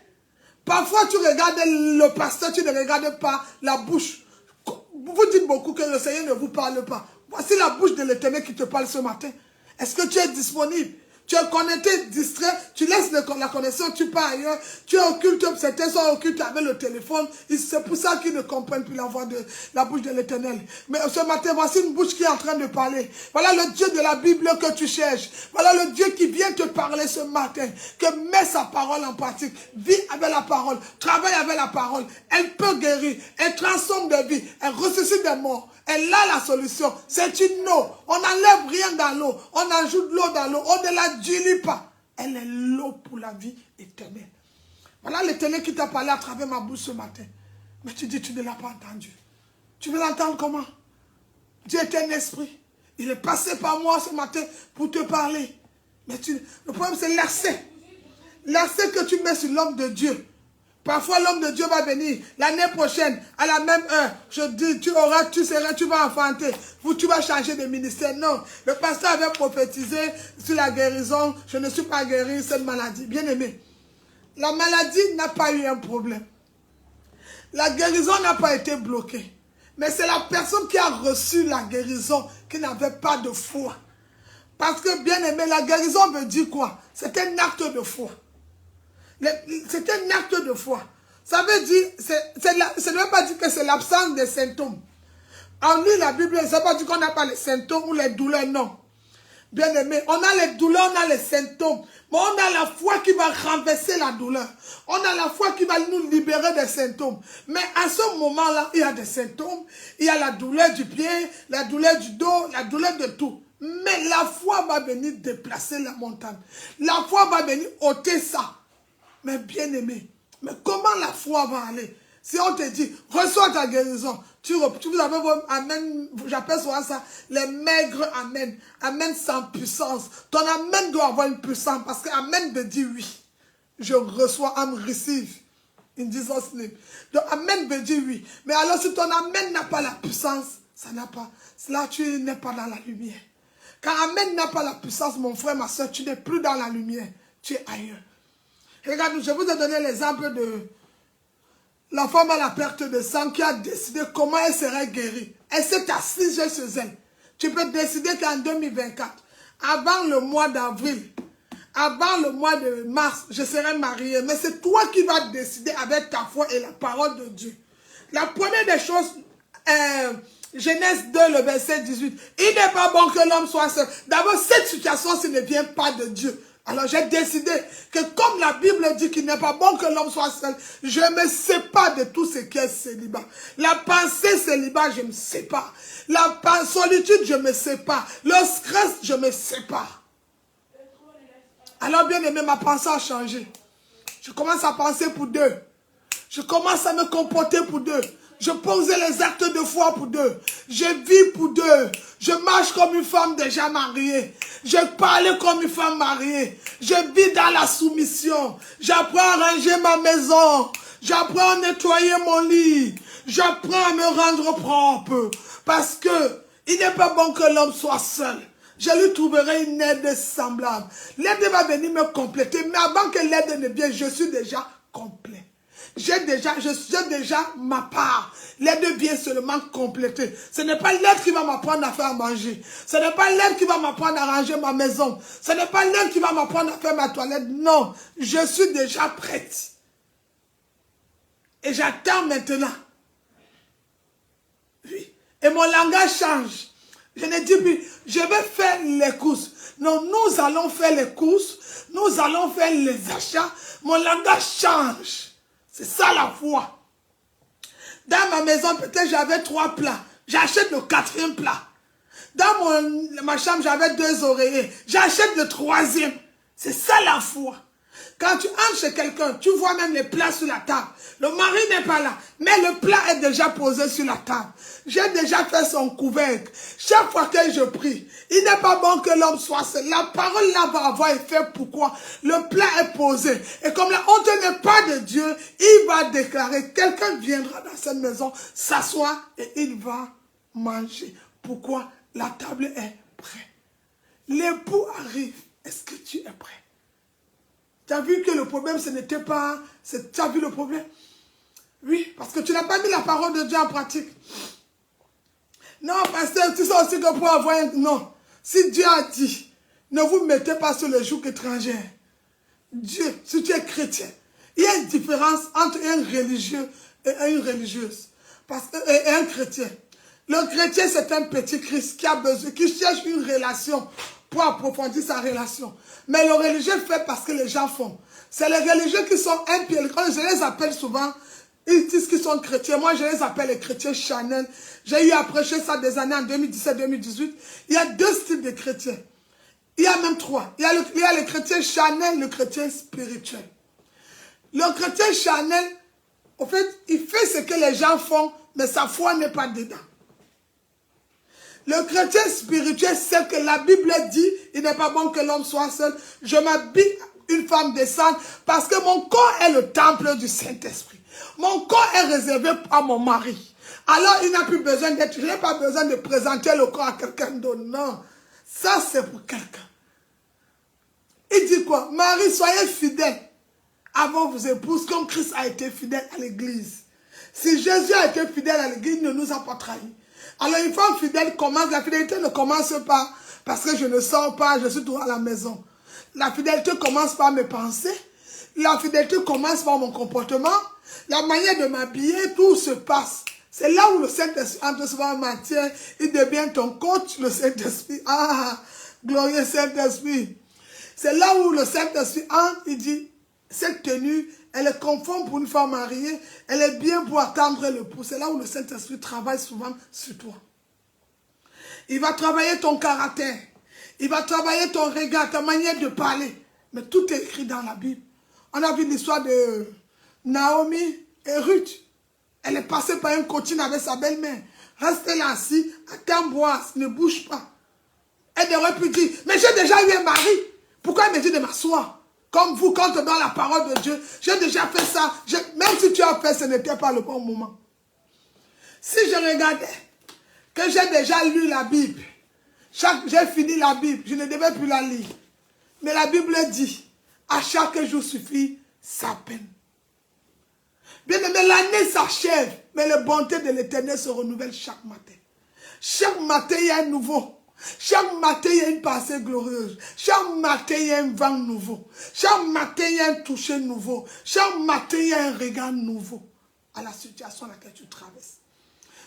Parfois, tu regardes le pasteur, tu ne regardes pas la bouche. Vous dites beaucoup que le Seigneur ne vous parle pas. Voici la bouche de l'Éternel qui te parle ce matin. Est-ce que tu es disponible? Tu es connecté, distrait, tu laisses la connexion, tu pars ailleurs, tu es occulte, certains sont occultes avec le téléphone. C'est pour ça qu'ils ne comprennent plus la voix de la bouche de l'Éternel. Mais ce matin, voici une bouche qui est en train de parler. Voilà le Dieu de la Bible que tu cherches. Voilà le Dieu qui vient te parler ce matin. Que met sa parole en pratique. Vis avec la parole. Travaille avec la parole. Elle peut guérir. Elle transforme des vies. Elle ressuscite des morts. Elle a la solution. C'est une eau. On n'enlève rien dans l'eau. On ajoute l'eau dans l'eau. On ne la diluie pas. Elle est l'eau pour la vie éternelle. Voilà l'Éternel qui t'a parlé à travers ma bouche ce matin. Mais tu dis, tu ne l'as pas entendu. Tu veux l'entendre comment? Dieu est un esprit. Il est passé par moi ce matin pour te parler. Mais le problème, c'est l'accès. L'accès que tu mets sur l'homme de Dieu. Parfois, l'homme de Dieu va venir l'année prochaine, à la même heure. Je dis, tu vas enfanter. Tu vas changer de ministère. Non, le pasteur avait prophétisé sur la guérison. Je ne suis pas guéri, c'est une maladie. Bien aimé, la maladie n'a pas eu un problème. La guérison n'a pas été bloquée. Mais c'est la personne qui a reçu la guérison qui n'avait pas de foi. Parce que, bien aimé, la guérison veut dire quoi? C'est un acte de foi. C'est un acte de foi. Ça veut dire, ça ne veut pas dire que c'est l'absence des symptômes. On lit la Bible, ça ne veut pas dire qu'on n'a pas les symptômes ou les douleurs, non. Bien aimé, on a les douleurs, on a les symptômes. Mais on a la foi qui va renverser la douleur. On a la foi qui va nous libérer des symptômes. Mais à ce moment-là, il y a des symptômes. Il y a la douleur du pied, la douleur du dos, la douleur de tout. Mais la foi va venir déplacer la montagne. La foi va venir ôter ça. Mais bien aimé, mais comment la foi va aller? Si on te dit, reçois ta guérison, vous avez vos amen, j'appelle souvent ça les maigres amen. Amen sans puissance. Ton amen doit avoir une puissance parce que amen veut dire oui. Je reçois, I'm receive. In Jesus' name. Donc amen veut dire oui. Mais alors si ton amen n'a pas la puissance, ça n'a pas. Là tu n'es pas dans la lumière. Quand amen n'a pas la puissance, mon frère, ma soeur, tu n'es plus dans la lumière. Tu es ailleurs. Regarde, je vous ai donné l'exemple de la femme à la perte de sang qui a décidé comment elle serait guérie. Elle s'est assise chez elle. Tu peux décider qu'en 2024, avant le mois d'avril, avant le mois de mars, je serai mariée. Mais c'est toi qui vas décider avec ta foi et la parole de Dieu. La première des choses, Genèse 2, le verset 18. Il n'est pas bon que l'homme soit seul. D'abord, cette situation, ce ne vient pas de Dieu. Alors j'ai décidé que comme la Bible dit qu'il n'est pas bon que l'homme soit seul, je me sépare de tout ce qui est célibat. La pensée célibat, je me sépare. La solitude, je me sépare. Le stress, je me sépare. Alors bien aimé, ma pensée a changé. Je commence à penser pour deux. Je commence à me comporter pour deux. Je posais les actes de foi pour deux. Je vis pour deux. Je marche comme une femme déjà mariée. Je parle comme une femme mariée. Je vis dans la soumission. J'apprends à ranger ma maison. J'apprends à nettoyer mon lit. J'apprends à me rendre propre. Parce que il n'est pas bon que l'homme soit seul. Je lui trouverai une aide semblable. L'aide va venir me compléter. Mais avant que l'aide ne vienne, je suis déjà complet. J'ai déjà ma part. L'aide vient seulement compléter. Ce n'est pas l'aide qui va m'apprendre à faire manger. Ce n'est pas l'aide qui va m'apprendre à ranger ma maison. Ce n'est pas l'aide qui va m'apprendre à faire ma toilette. Non, je suis déjà prête. Et j'attends maintenant. Oui. Et mon langage change. Je ne dis plus, je vais faire les courses. Non, nous allons faire les courses. Nous allons faire les achats. Mon langage change. C'est ça la foi. Dans ma maison, peut-être j'avais 3 plats. J'achète le 4e plat. Dans ma chambre, j'avais 2 oreillers. J'achète le 3e. C'est ça la foi. Quand tu entres chez quelqu'un, tu vois même les plats sur la table. Le mari n'est pas là, mais le plat est déjà posé sur la table. J'ai déjà fait son couvercle. Chaque fois que je prie, il n'est pas bon que l'homme soit seul. La parole là va avoir effet. Pourquoi? Le plat est posé. Et comme la honte n'est pas de Dieu, il va déclarer, quelqu'un viendra dans cette maison, s'asseoir et il va manger. Pourquoi? La table est prête. L'époux arrive. Est-ce que tu es prêt? Tu as vu que le problème, ce n'était pas... Tu as vu le problème? Oui, parce que tu n'as pas mis la parole de Dieu en pratique. Non, pasteur, tu sais aussi que pour avoir un... Non. Si Dieu a dit, ne vous mettez pas sur le joug étranger. Dieu, si tu es chrétien, il y a une différence entre un religieux et une religieuse. Et un chrétien. Le chrétien, c'est un petit Christ qui a besoin, qui cherche une relation pour approfondir sa relation. Mais le religieux fait parce que les gens font. C'est les religieux qui sont impies. Je les appelle souvent, ils disent qu'ils sont chrétiens. Moi, je les appelle les chrétiens Chanel. J'ai eu à prêcher ça des années en 2017-2018. Il y a 2 styles de chrétiens. Il y a même 3. Il y a le chrétien Chanel, le chrétien spirituel. Le chrétien Chanel, en fait, il fait ce que les gens font, mais sa foi n'est pas dedans. Le chrétien spirituel, c'est que la Bible dit, il n'est pas bon que l'homme soit seul. Je m'habille une femme décente parce que mon corps est le temple du Saint-Esprit. Mon corps est réservé à mon mari. Alors, il n'a plus besoin d'être, je n'ai pas besoin de présenter le corps à quelqu'un d'autre. Non, ça c'est pour quelqu'un. Il dit quoi? Marie, soyez fidèles avant vos épouses comme Christ a été fidèle à l'église. Si Jésus a été fidèle à l'église, il ne nous a pas trahis. Alors une femme fidèle commence, la fidélité ne commence pas parce que je ne sors pas, je suis toujours à la maison. La fidélité commence par mes pensées. La fidélité commence par mon comportement. La manière de m'habiller, tout se passe. C'est là où le Saint-Esprit entre souvent matière, il devient ton coach, le Saint-Esprit. Ah, glorieux Saint-Esprit. C'est là où le Saint-Esprit entre, il dit, cette tenue, elle est conforme pour une femme mariée, elle est bien pour attendre l'époux. C'est là où le Saint-Esprit travaille souvent sur toi. Il va travailler ton caractère. Il va travailler ton regard, ta manière de parler. Mais tout est écrit dans la Bible. On a vu l'histoire de Naomi et Ruth. Elle est passée par une cotine avec sa belle-mère. Restez là assis, attends boire, ne bouge pas. Elle aurait pu dire, mais j'ai déjà eu un mari. Pourquoi elle me dit de m'asseoir? Comme vous, quand on donne la parole de Dieu, j'ai déjà fait ça. Même si tu as fait, ce n'était pas le bon moment. Si je regardais que j'ai déjà lu la Bible, j'ai fini la Bible, je ne devais plus la lire. Mais la Bible dit, à chaque jour suffit sa peine. Bien aimé, l'année s'achève, mais les bontés de l'Éternel se renouvellent chaque matin. Chaque matin, il y a un nouveau. Chaque matin, il y a une pensée glorieuse. Chaque matin, il y a un vent nouveau. Chaque matin, il y a un toucher nouveau. Chaque matin, il y a un regard nouveau à la situation à laquelle tu traverses.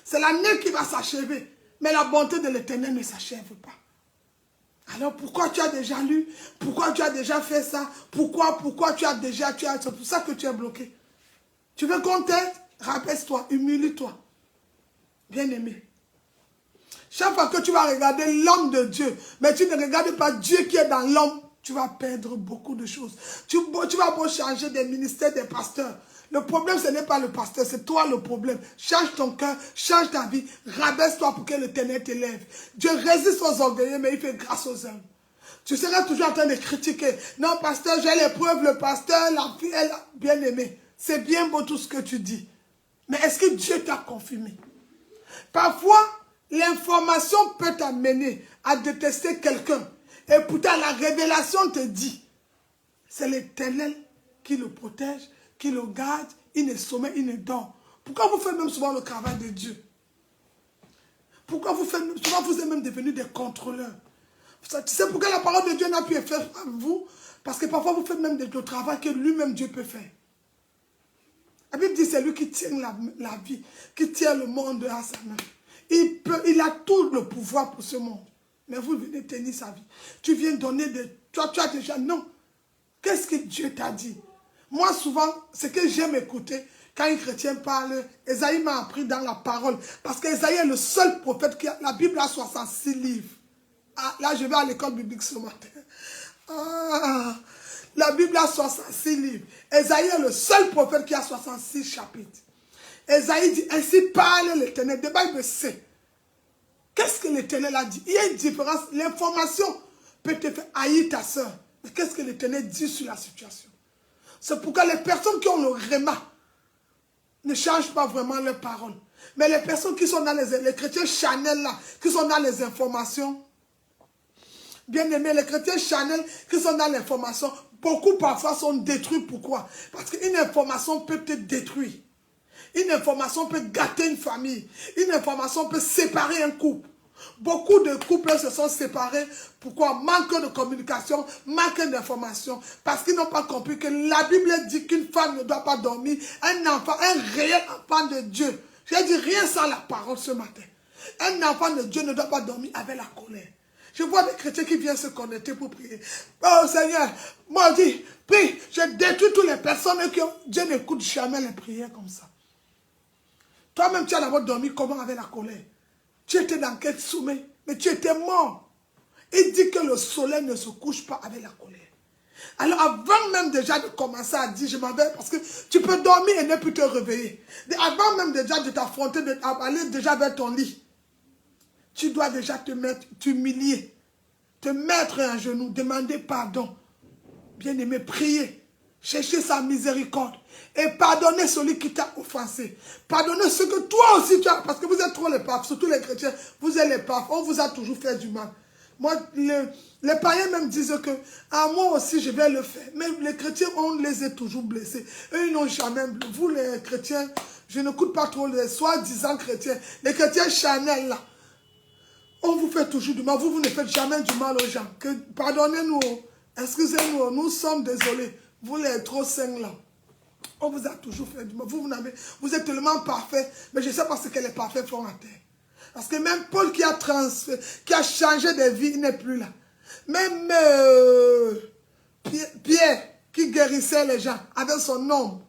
C'est l'année qui va s'achever, mais la bonté de l'Éternel ne s'achève pas. Alors pourquoi tu as déjà lu? Pourquoi tu as déjà fait ça? Pourquoi tu as déjà... C'est pour ça que tu es bloqué. Tu veux qu'on t'aide? Rabaisse-toi, humilie-toi. Bien-aimé. Chaque fois que tu vas regarder l'homme de Dieu, mais tu ne regardes pas Dieu qui est dans l'homme, tu vas perdre beaucoup de choses. Tu vas beau changer des ministères, des pasteurs. Le problème, ce n'est pas le pasteur, c'est toi le problème. Change ton cœur, change ta vie, rabaisse-toi pour que l'Éternel t'élève. Dieu résiste aux orgueilleux, mais il fait grâce aux hommes. Tu seras toujours en train de critiquer. Non, pasteur, j'ai les preuves, le pasteur, la fille, elle a bien aimé. C'est bien beau tout ce que tu dis. Mais est-ce que Dieu t'a confirmé? Parfois, l'information peut t'amener à détester quelqu'un. Et pourtant, la révélation te dit, c'est l'Éternel qui le protège, qui le garde, il ne sommeille, il ne dort. Pourquoi vous faites même souvent le travail de Dieu? Pourquoi vous faites, souvent vous êtes même devenus des contrôleurs? Tu sais pourquoi la parole de Dieu n'a pu faire à vous? Parce que parfois vous faites même le travail que lui-même Dieu peut faire. La Bible dit c'est lui qui tient la vie, qui tient le monde à sa main. Il a tout le pouvoir pour ce monde. Mais vous venez tenir sa vie. Tu viens donner de... Toi, tu as déjà... Non. Qu'est-ce que Dieu t'a dit? Moi, souvent, ce que j'aime écouter, quand un chrétien parle, Esaïe m'a appris dans la parole. Parce qu'Esaïe est le seul prophète qui a... La Bible a 66 livres. Ah, là, je vais à l'école biblique ce matin. Ah, la Bible a 66 livres. Esaïe est le seul prophète qui a 66 chapitres. Esaïe dit, ainsi parle l'Éternel. Débat, il me sait. Qu'est-ce que l'Éternel a dit? Il y a une différence. L'information peut te faire haïr ta soeur. Mais qu'est-ce que l'Éternel dit sur la situation? C'est pourquoi les personnes qui ont le réma ne changent pas vraiment leurs paroles. Mais les personnes qui sont dans les chrétiens Chanel là, qui sont dans les informations, bien aimés, les chrétiens Chanel qui sont dans l'information, beaucoup parfois sont détruits. Pourquoi? Parce qu'une information peut te détruire. Une information peut gâter une famille. Une information peut séparer un couple. Beaucoup de couples se sont séparés. Pourquoi? Manque de communication, manque d'information. Parce qu'ils n'ont pas compris que la Bible dit qu'une femme ne doit pas dormir. Un enfant, un réel enfant de Dieu. J'ai dit rien sans la parole ce matin. Un enfant de Dieu ne doit pas dormir avec la colère. Je vois des chrétiens qui viennent se connecter pour prier. Oh Seigneur, moi je dis, prie, je détruis toutes les personnes qui ont... Dieu n'écoute jamais les prières comme ça. Toi-même, tu as d'abord dormi comment avec la colère? Tu étais dans quel sommeil? Mais tu étais mort. Il dit que le soleil ne se couche pas avec la colère. Alors avant même déjà de commencer à dire, je m'en vais, parce que tu peux dormir et ne plus te réveiller. Avant même déjà de t'affronter, d'aller déjà vers ton lit, tu dois déjà te mettre, t'humilier, te mettre à genoux, demander pardon. Bien-aimé, prier. Chercher sa miséricorde et pardonner celui qui t'a offensé. Pardonner ce que toi aussi tu as, parce que vous êtes trop les pauvres, surtout les chrétiens, vous êtes les pauvres, on vous a toujours fait du mal. Moi, les païens même disent que moi aussi je vais le faire. Mais les chrétiens, on les a toujours blessés. Eux, ils n'ont jamais... Vous les chrétiens, je n'écoute pas trop les soi-disant chrétiens. Les chrétiens charnels là, on vous fait toujours du mal. Vous ne faites jamais du mal aux gens. Pardonnez-nous, excusez-nous, nous sommes désolés. Vous les trop saints là. On vous a toujours fait du mal. Vous êtes tellement parfait, mais je ne sais pas ce que les parfaits font à terre. Parce que même Paul qui a changé de vie, il n'est plus là. Même Pierre qui guérissait les gens avec son nom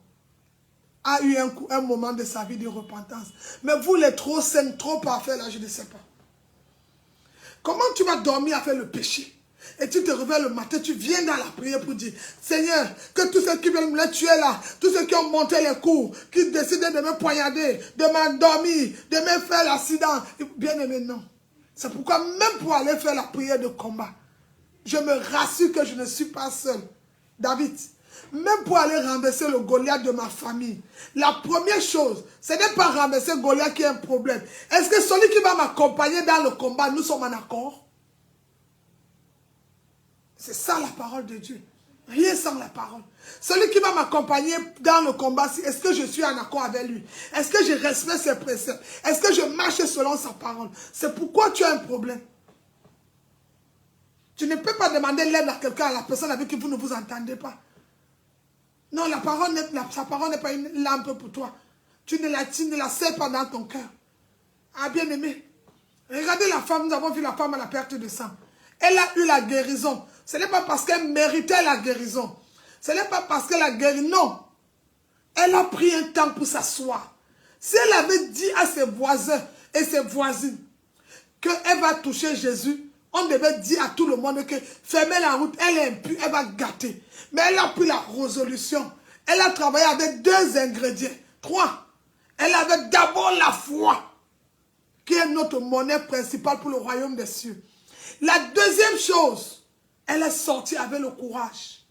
a eu un moment de sa vie de repentance. Mais vous les trop saints, trop parfaits là, je ne sais pas. Comment tu vas dormir avec le péché? Et tu te réveilles le matin, tu viens dans la prière pour dire, Seigneur, que tous ceux qui veulent me tuer là, tous ceux qui ont monté les coups, qui décident de me poignarder, de m'endormir, de me faire l'accident, bien aimé, non. C'est pourquoi même pour aller faire la prière de combat, je me rassure que je ne suis pas seul. David, même pour aller renverser le Goliath de ma famille, la première chose, ce n'est pas renverser Goliath qui est un problème. Est-ce que celui qui va m'accompagner dans le combat, nous sommes en accord? C'est ça la parole de Dieu. Rien sans la parole. Celui qui va m'accompagner dans le combat, est-ce que je suis en accord avec lui? Est-ce que je respecte ses préceptes? Est-ce que je marche selon sa parole? C'est pourquoi tu as un problème. Tu ne peux pas demander l'aide à quelqu'un, à la personne avec qui vous ne vous entendez pas. Non, sa parole n'est pas une lampe pour toi. Tu ne la sais pas dans ton cœur. Ah, bien aimé. Regardez la femme, nous avons vu la femme à la perte de sang. Elle a eu la guérison. Ce n'est pas parce qu'elle méritait la guérison. Ce n'est pas parce qu'elle a guéri. Non. Elle a pris un temps pour s'asseoir. Si elle avait dit à ses voisins et ses voisines qu'elle va toucher Jésus, on devait dire à tout le monde que fermez la route, elle est impure, elle va gâter. Mais elle a pris la résolution. Elle a travaillé avec 2 ingrédients. 3. Elle avait d'abord la foi, qui est notre monnaie principale pour le royaume des cieux. La deuxième chose, elle est sortie avec le courage.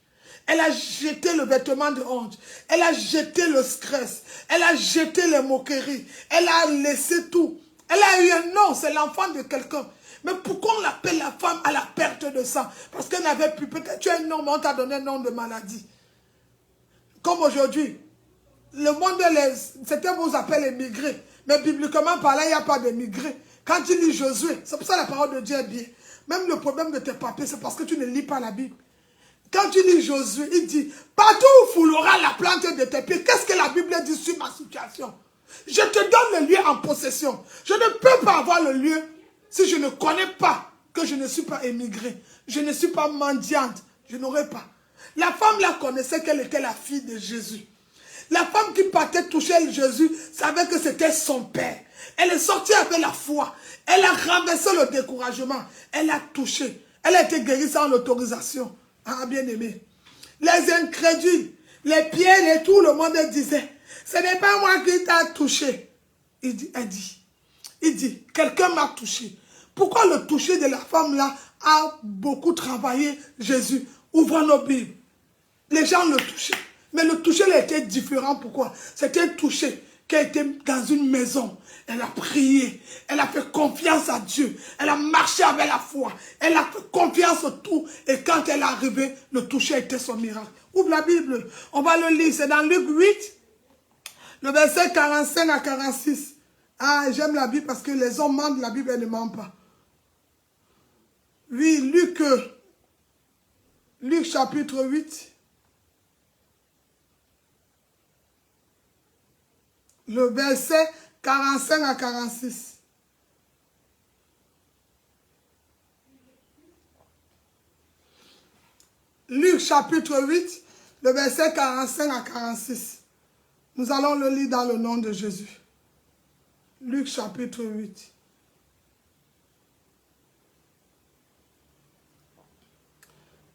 Elle a jeté le vêtement de honte. Elle a jeté le stress. Elle a jeté les moqueries. Elle a laissé tout. Elle a eu un nom, c'est l'enfant de quelqu'un. Mais pourquoi on l'appelle la femme à la perte de sang? Parce qu'elle n'avait plus, peut-être tu as un nom, mais on t'a donné un nom de maladie. Comme aujourd'hui, le monde, certains vous appellent les migrés. Mais bibliquement parlant, il n'y a pas de migrés. Quand tu lis Josué, c'est pour ça que la parole de Dieu est bien. Même le problème de tes papiers, c'est parce que tu ne lis pas la Bible. Quand tu lis Josué, il dit, partout où foulera la plante de tes pieds, qu'est-ce que la Bible dit sur ma situation? Je te donne le lieu en possession. Je ne peux pas avoir le lieu si je ne connais pas que je ne suis pas émigrée. Je ne suis pas mendiante. Je n'aurai pas. La femme la connaissait qu'elle était la fille de Jésus. La femme qui partait toucher Jésus savait que c'était son père. Elle est sortie avec la foi. Elle a renversé le découragement. Elle a touché. Elle a été guérie sans l'autorisation. Ah, bien aimé. Les incrédules, les pieds et tout le monde disait, ce n'est pas moi qui t'a touché. Il dit, quelqu'un m'a touché. Pourquoi le toucher de la femme là a beaucoup travaillé Jésus? Ouvrons nos Bibles. Les gens le touchaient. Mais le toucher là était différent. Pourquoi? C'était un toucher qui était dans une maison. Elle a prié. Elle a fait confiance à Dieu. Elle a marché avec la foi. Elle a fait confiance au tout. Et quand elle est arrivée, le toucher était son miracle. Ouvre la Bible. On va le lire. C'est dans Luc 8, le verset 45 à 46. Ah, j'aime la Bible parce que les hommes mentent, la Bible elle ne ment pas. Oui, Luc chapitre 8. Le verset 45 à 46. Luc chapitre 8, le verset 45 à 46. Nous allons le lire dans le nom de Jésus. Luc chapitre 8.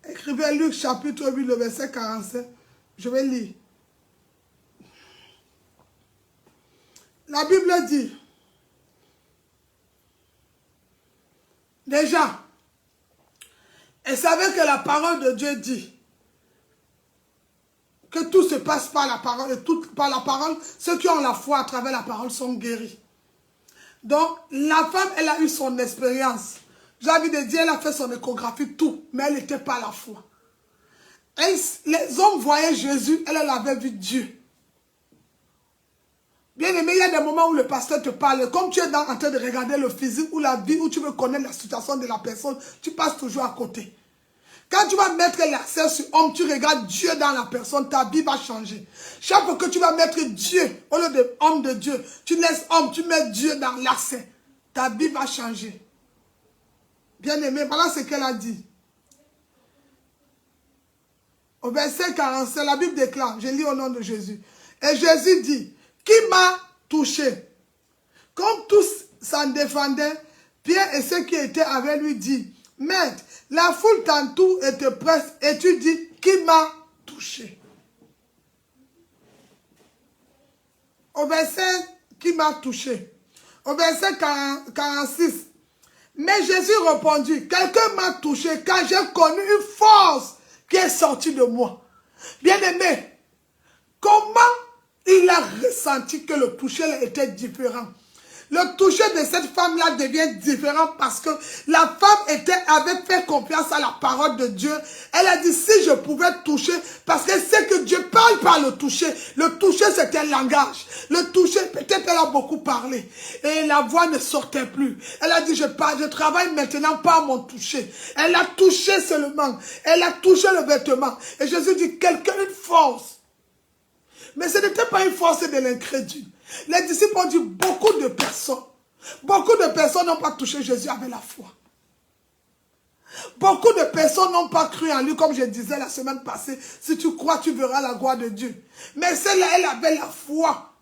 Écrivez Luc chapitre 8, le verset 45. Je vais lire. La Bible dit, déjà, elle savait que la parole de Dieu dit que tout se passe par la parole, et tout par la parole, ceux qui ont la foi à travers la parole sont guéris. Donc, la femme, elle a eu son expérience J'ai envie de dire, elle a fait son échographie, tout, mais elle n'était pas à la foi. Les hommes voyaient Jésus, elle avait vu Dieu. Bien aimé, il y a des moments où le pasteur te parle, comme tu es en train de regarder le physique ou la vie, où tu veux connaître la situation de la personne, tu passes toujours à côté. Quand tu vas mettre l'accent sur homme, tu regardes Dieu dans la personne, ta vie va changer. Chaque fois que tu vas mettre Dieu au lieu de homme de Dieu, tu laisses homme, tu mets Dieu dans l'accent, ta vie va changer. Bien aimé, voilà ce qu'elle a dit. Au verset 45, la Bible déclare, je lis au nom de Jésus. Et Jésus dit, qui m'a touché? Comme tous s'en défendaient, Pierre et ceux qui étaient avec lui disent, Maître, la foule t'entoure et te presse, et tu dis, qui m'a touché? Au verset, qui m'a touché? Au verset 46, mais Jésus répondit, quelqu'un m'a touché car j'ai connu une force qui est sortie de moi. Bien-aimé, comment il a ressenti que le toucher était différent? Le toucher de cette femme-là devient différent parce que la femme avait fait confiance à la parole de Dieu. Elle a dit, si je pouvais toucher, parce qu'elle sait que Dieu parle par le toucher. Le toucher, c'est un langage. Le toucher, peut-être elle a beaucoup parlé. Et la voix ne sortait plus. Elle a dit, je travaille maintenant par mon toucher. Elle a touché seulement. Elle a touché le vêtement. Et Jésus dit, quelqu'un une force. Mais ce n'était pas une force de l'incrédule. Les disciples ont dit, beaucoup de personnes n'ont pas touché Jésus avec la foi. Beaucoup de personnes n'ont pas cru en lui, comme je disais la semaine passée. Si tu crois, tu verras la gloire de Dieu. Mais celle-là, elle avait la foi.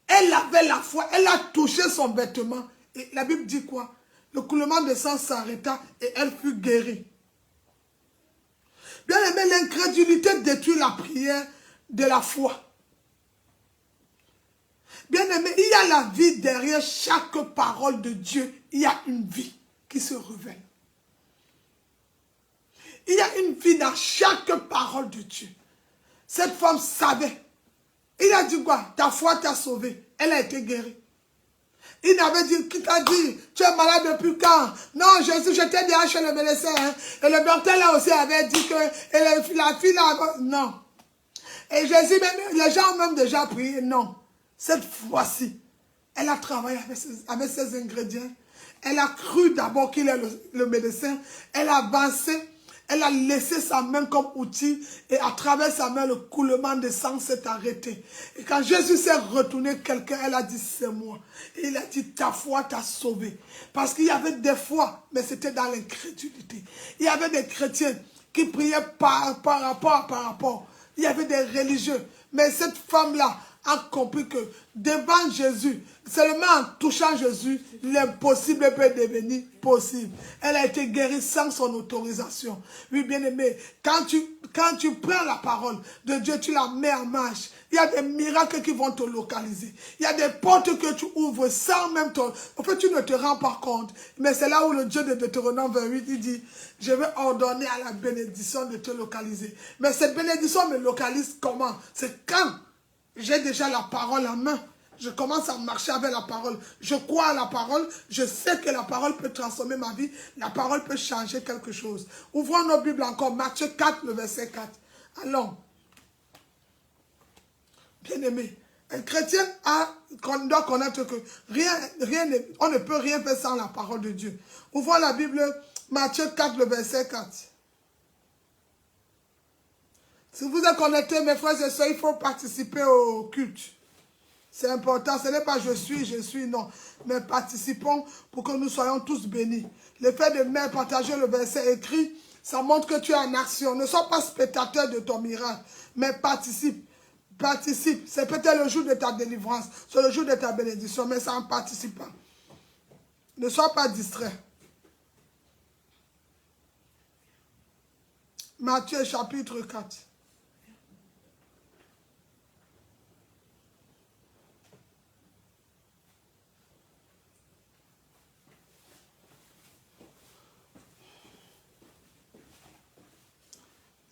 Elle avait la foi. Elle a touché son vêtement. Et la Bible dit quoi? Le coulement de sang s'arrêta et elle fut guérie. Bien aimé, l'incrédulité détruit la prière de la foi. Bien aimé, il y a la vie derrière chaque parole de Dieu. Il y a une vie qui se révèle. Il y a une vie dans chaque parole de Dieu. Cette femme savait. Il a dit quoi? Ta foi t'a sauvé. Elle a été guérie. Il avait dit, qui t'a dit, tu es malade depuis quand? Non, Jésus, j'étais déjà chez le médecin. Hein. Et le docteur là aussi avait dit que la fille là, non. Et Jésus, même, les gens ont même déjà prié, non. Cette fois-ci, elle a travaillé avec ses ingrédients. Elle a cru d'abord qu'il est le médecin. Elle a avancé. Elle a laissé sa main comme outil. Et à travers sa main, le coulement de sang s'est arrêté. Et quand Jésus s'est retourné quelqu'un, elle a dit, c'est moi. Et il a dit, ta foi t'a sauvé. Parce qu'il y avait des fois, mais c'était dans l'incrédulité. Il y avait des chrétiens qui priaient par rapport. Il y avait des religieux. Mais cette femme-là a compris que devant Jésus, seulement en touchant Jésus, l'impossible peut devenir possible. Elle a été guérie sans son autorisation. Oui, bien aimé, quand tu prends la parole de Dieu, tu la mets en marche. Il y a des miracles qui vont te localiser. Il y a des portes que tu ouvres sans même ton... En fait, tu ne te rends pas compte. Mais c'est là où le Dieu de Deutéronome 28, il dit, je vais ordonner à la bénédiction de te localiser. Mais cette bénédiction me localise comment? C'est quand j'ai déjà la parole en main. Je commence à marcher avec la parole. Je crois à la parole. Je sais que la parole peut transformer ma vie. La parole peut changer quelque chose. Ouvrons nos Bibles encore. Matthieu 4, le verset 4. Allons. Bien-aimé, un chrétien doit connaître que on ne peut rien faire sans la parole de Dieu. Ouvrons la Bible, Matthieu 4, le verset 4. Si vous êtes connectés, mes frères et sœurs, il faut participer au culte. C'est important, ce n'est pas je suis, non. Mais participons pour que nous soyons tous bénis. Le fait de partager le verset écrit, ça montre que tu es en action. Ne sois pas spectateur de ton miracle, mais participe. Participe. C'est peut-être le jour de ta délivrance, c'est le jour de ta bénédiction, mais c'est en participant. Ne sois pas distrait. Matthieu chapitre 4.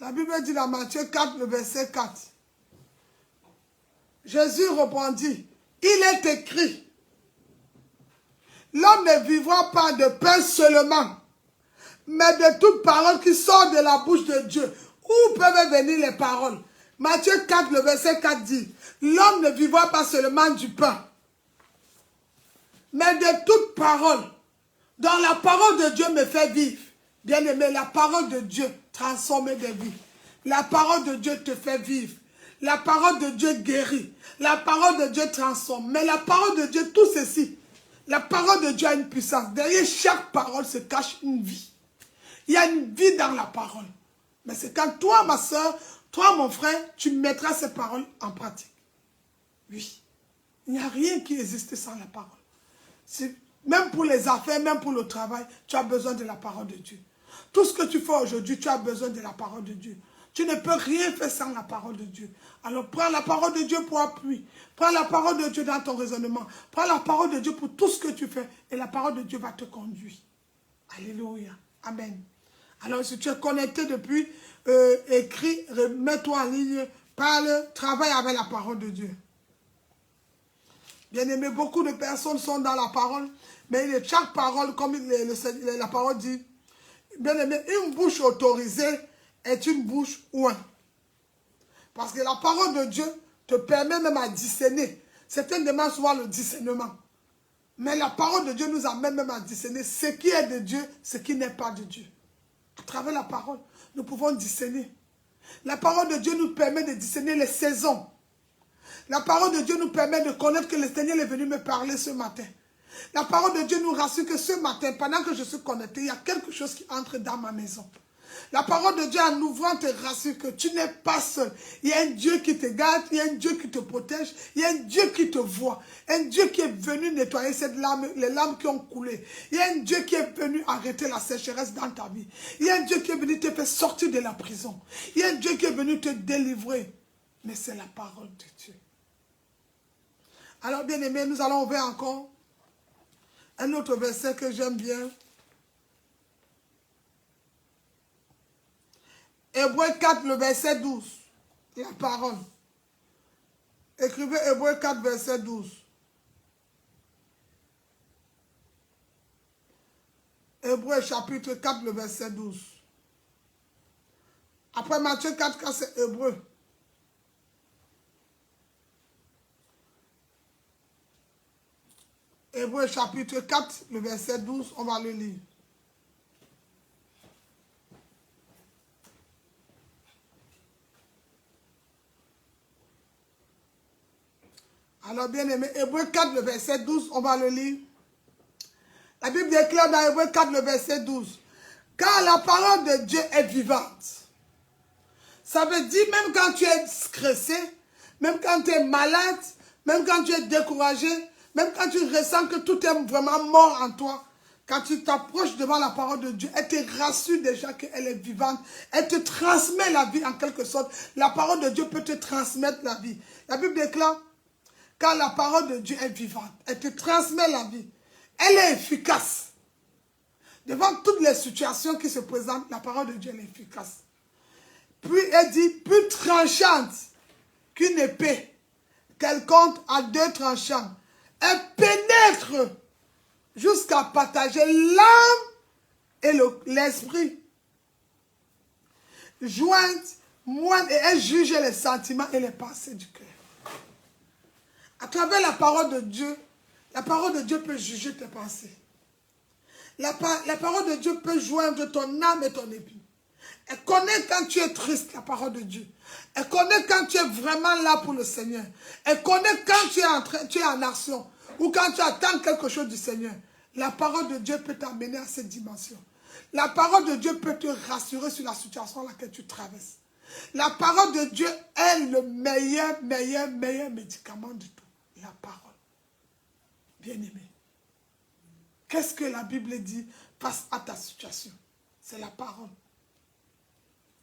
La Bible dit dans Matthieu 4, le verset 4. Jésus répondit, il est écrit, L'homme ne vivra pas de pain seulement, mais de toute parole qui sort de la bouche de Dieu. Où peuvent venir les paroles? Matthieu 4, le verset 4 dit, l'homme ne vivra pas seulement du pain, mais de toute parole. Donc la parole de Dieu me fait vivre. Bien-aimé, la parole de Dieu transforme des vies. La parole de Dieu te fait vivre. La parole de Dieu guérit. La parole de Dieu transforme. Mais la parole de Dieu, tout ceci, la parole de Dieu a une puissance. Derrière chaque parole se cache une vie. Il y a une vie dans la parole. Mais c'est quand toi, ma soeur, toi, mon frère, tu mettras ces paroles en pratique. Oui. Il n'y a rien qui existe sans la parole. Même pour les affaires, même pour le travail, tu as besoin de la parole de Dieu. Tout ce que tu fais aujourd'hui, tu as besoin de la parole de Dieu. Tu ne peux rien faire sans la parole de Dieu. Alors prends la parole de Dieu pour appui. Prends la parole de Dieu dans ton raisonnement. Prends la parole de Dieu pour tout ce que tu fais. Et la parole de Dieu va te conduire. Alléluia. Amen. Alors si tu es connecté depuis, écris, mets-toi en ligne, parle, travaille avec la parole de Dieu. Bien aimé, beaucoup de personnes sont dans la parole, mais chaque parole, comme la parole dit, bien aimé, une bouche autorisée est une bouche ouin. Parce que la parole de Dieu te permet même à discerner. Certains demandent souvent le discernement. Mais la parole de Dieu nous amène même à discerner ce qui est de Dieu, ce qui n'est pas de Dieu. À travers la parole, nous pouvons discerner. La parole de Dieu nous permet de discerner les saisons. La parole de Dieu nous permet de connaître que le Seigneur est venu me parler ce matin. La parole de Dieu nous rassure que ce matin, pendant que je suis connecté, il y a quelque chose qui entre dans ma maison. La parole de Dieu en ouvrant te rassure que tu n'es pas seul. Il y a un Dieu qui te garde, il y a un Dieu qui te protège, il y a un Dieu qui te voit. Un Dieu qui est venu nettoyer cette larme, les larmes qui ont coulé. Il y a un Dieu qui est venu arrêter la sécheresse dans ta vie. Il y a un Dieu qui est venu te faire sortir de la prison. Il y a un Dieu qui est venu te délivrer. Mais c'est la parole de Dieu. Alors bien aimé, nous allons ouvrir encore un autre verset que j'aime bien. Hébreux 4, le verset 12. La parole. Écrivez Hébreux 4, verset 12. Hébreux chapitre 4, le verset 12. Après Matthieu 4, c'est Hébreux. Hébreux chapitre 4, le verset 12, on va le lire. Alors bien aimé, Hébreux 4, le verset 12, on va le lire. La Bible déclare dans Hébreux 4, le verset 12. Car la parole de Dieu est vivante. Ça veut dire même quand tu es stressé, même quand tu es malade, même quand tu es découragé, même quand tu ressens que tout est vraiment mort en toi, quand tu t'approches devant la parole de Dieu, elle te rassure déjà qu'elle est vivante. Elle te transmet la vie en quelque sorte. La parole de Dieu peut te transmettre la vie. La Bible déclare, car la parole de Dieu est vivante. Elle te transmet la vie. Elle est efficace. Devant toutes les situations qui se présentent, la parole de Dieu est efficace. Puis elle dit, plus tranchante qu'une épée, quelconque à deux tranchants. Elle pénètre jusqu'à partager l'âme et l'esprit. Jointe, moine, et elle juge les sentiments et les pensées du cœur. À travers la parole de Dieu peut juger tes pensées. La parole de Dieu peut joindre ton âme et ton esprit. Elle connaît quand tu es triste, la parole de Dieu. Elle connaît quand tu es vraiment là pour le Seigneur. Elle connaît quand tu es en action ou quand tu attends quelque chose du Seigneur. La parole de Dieu peut t'amener à cette dimension. La parole de Dieu peut te rassurer sur la situation à laquelle tu traverses. La parole de Dieu est le meilleur médicament de tout. La parole. Bien-aimé. Qu'est-ce que la Bible dit face à ta situation? C'est la parole.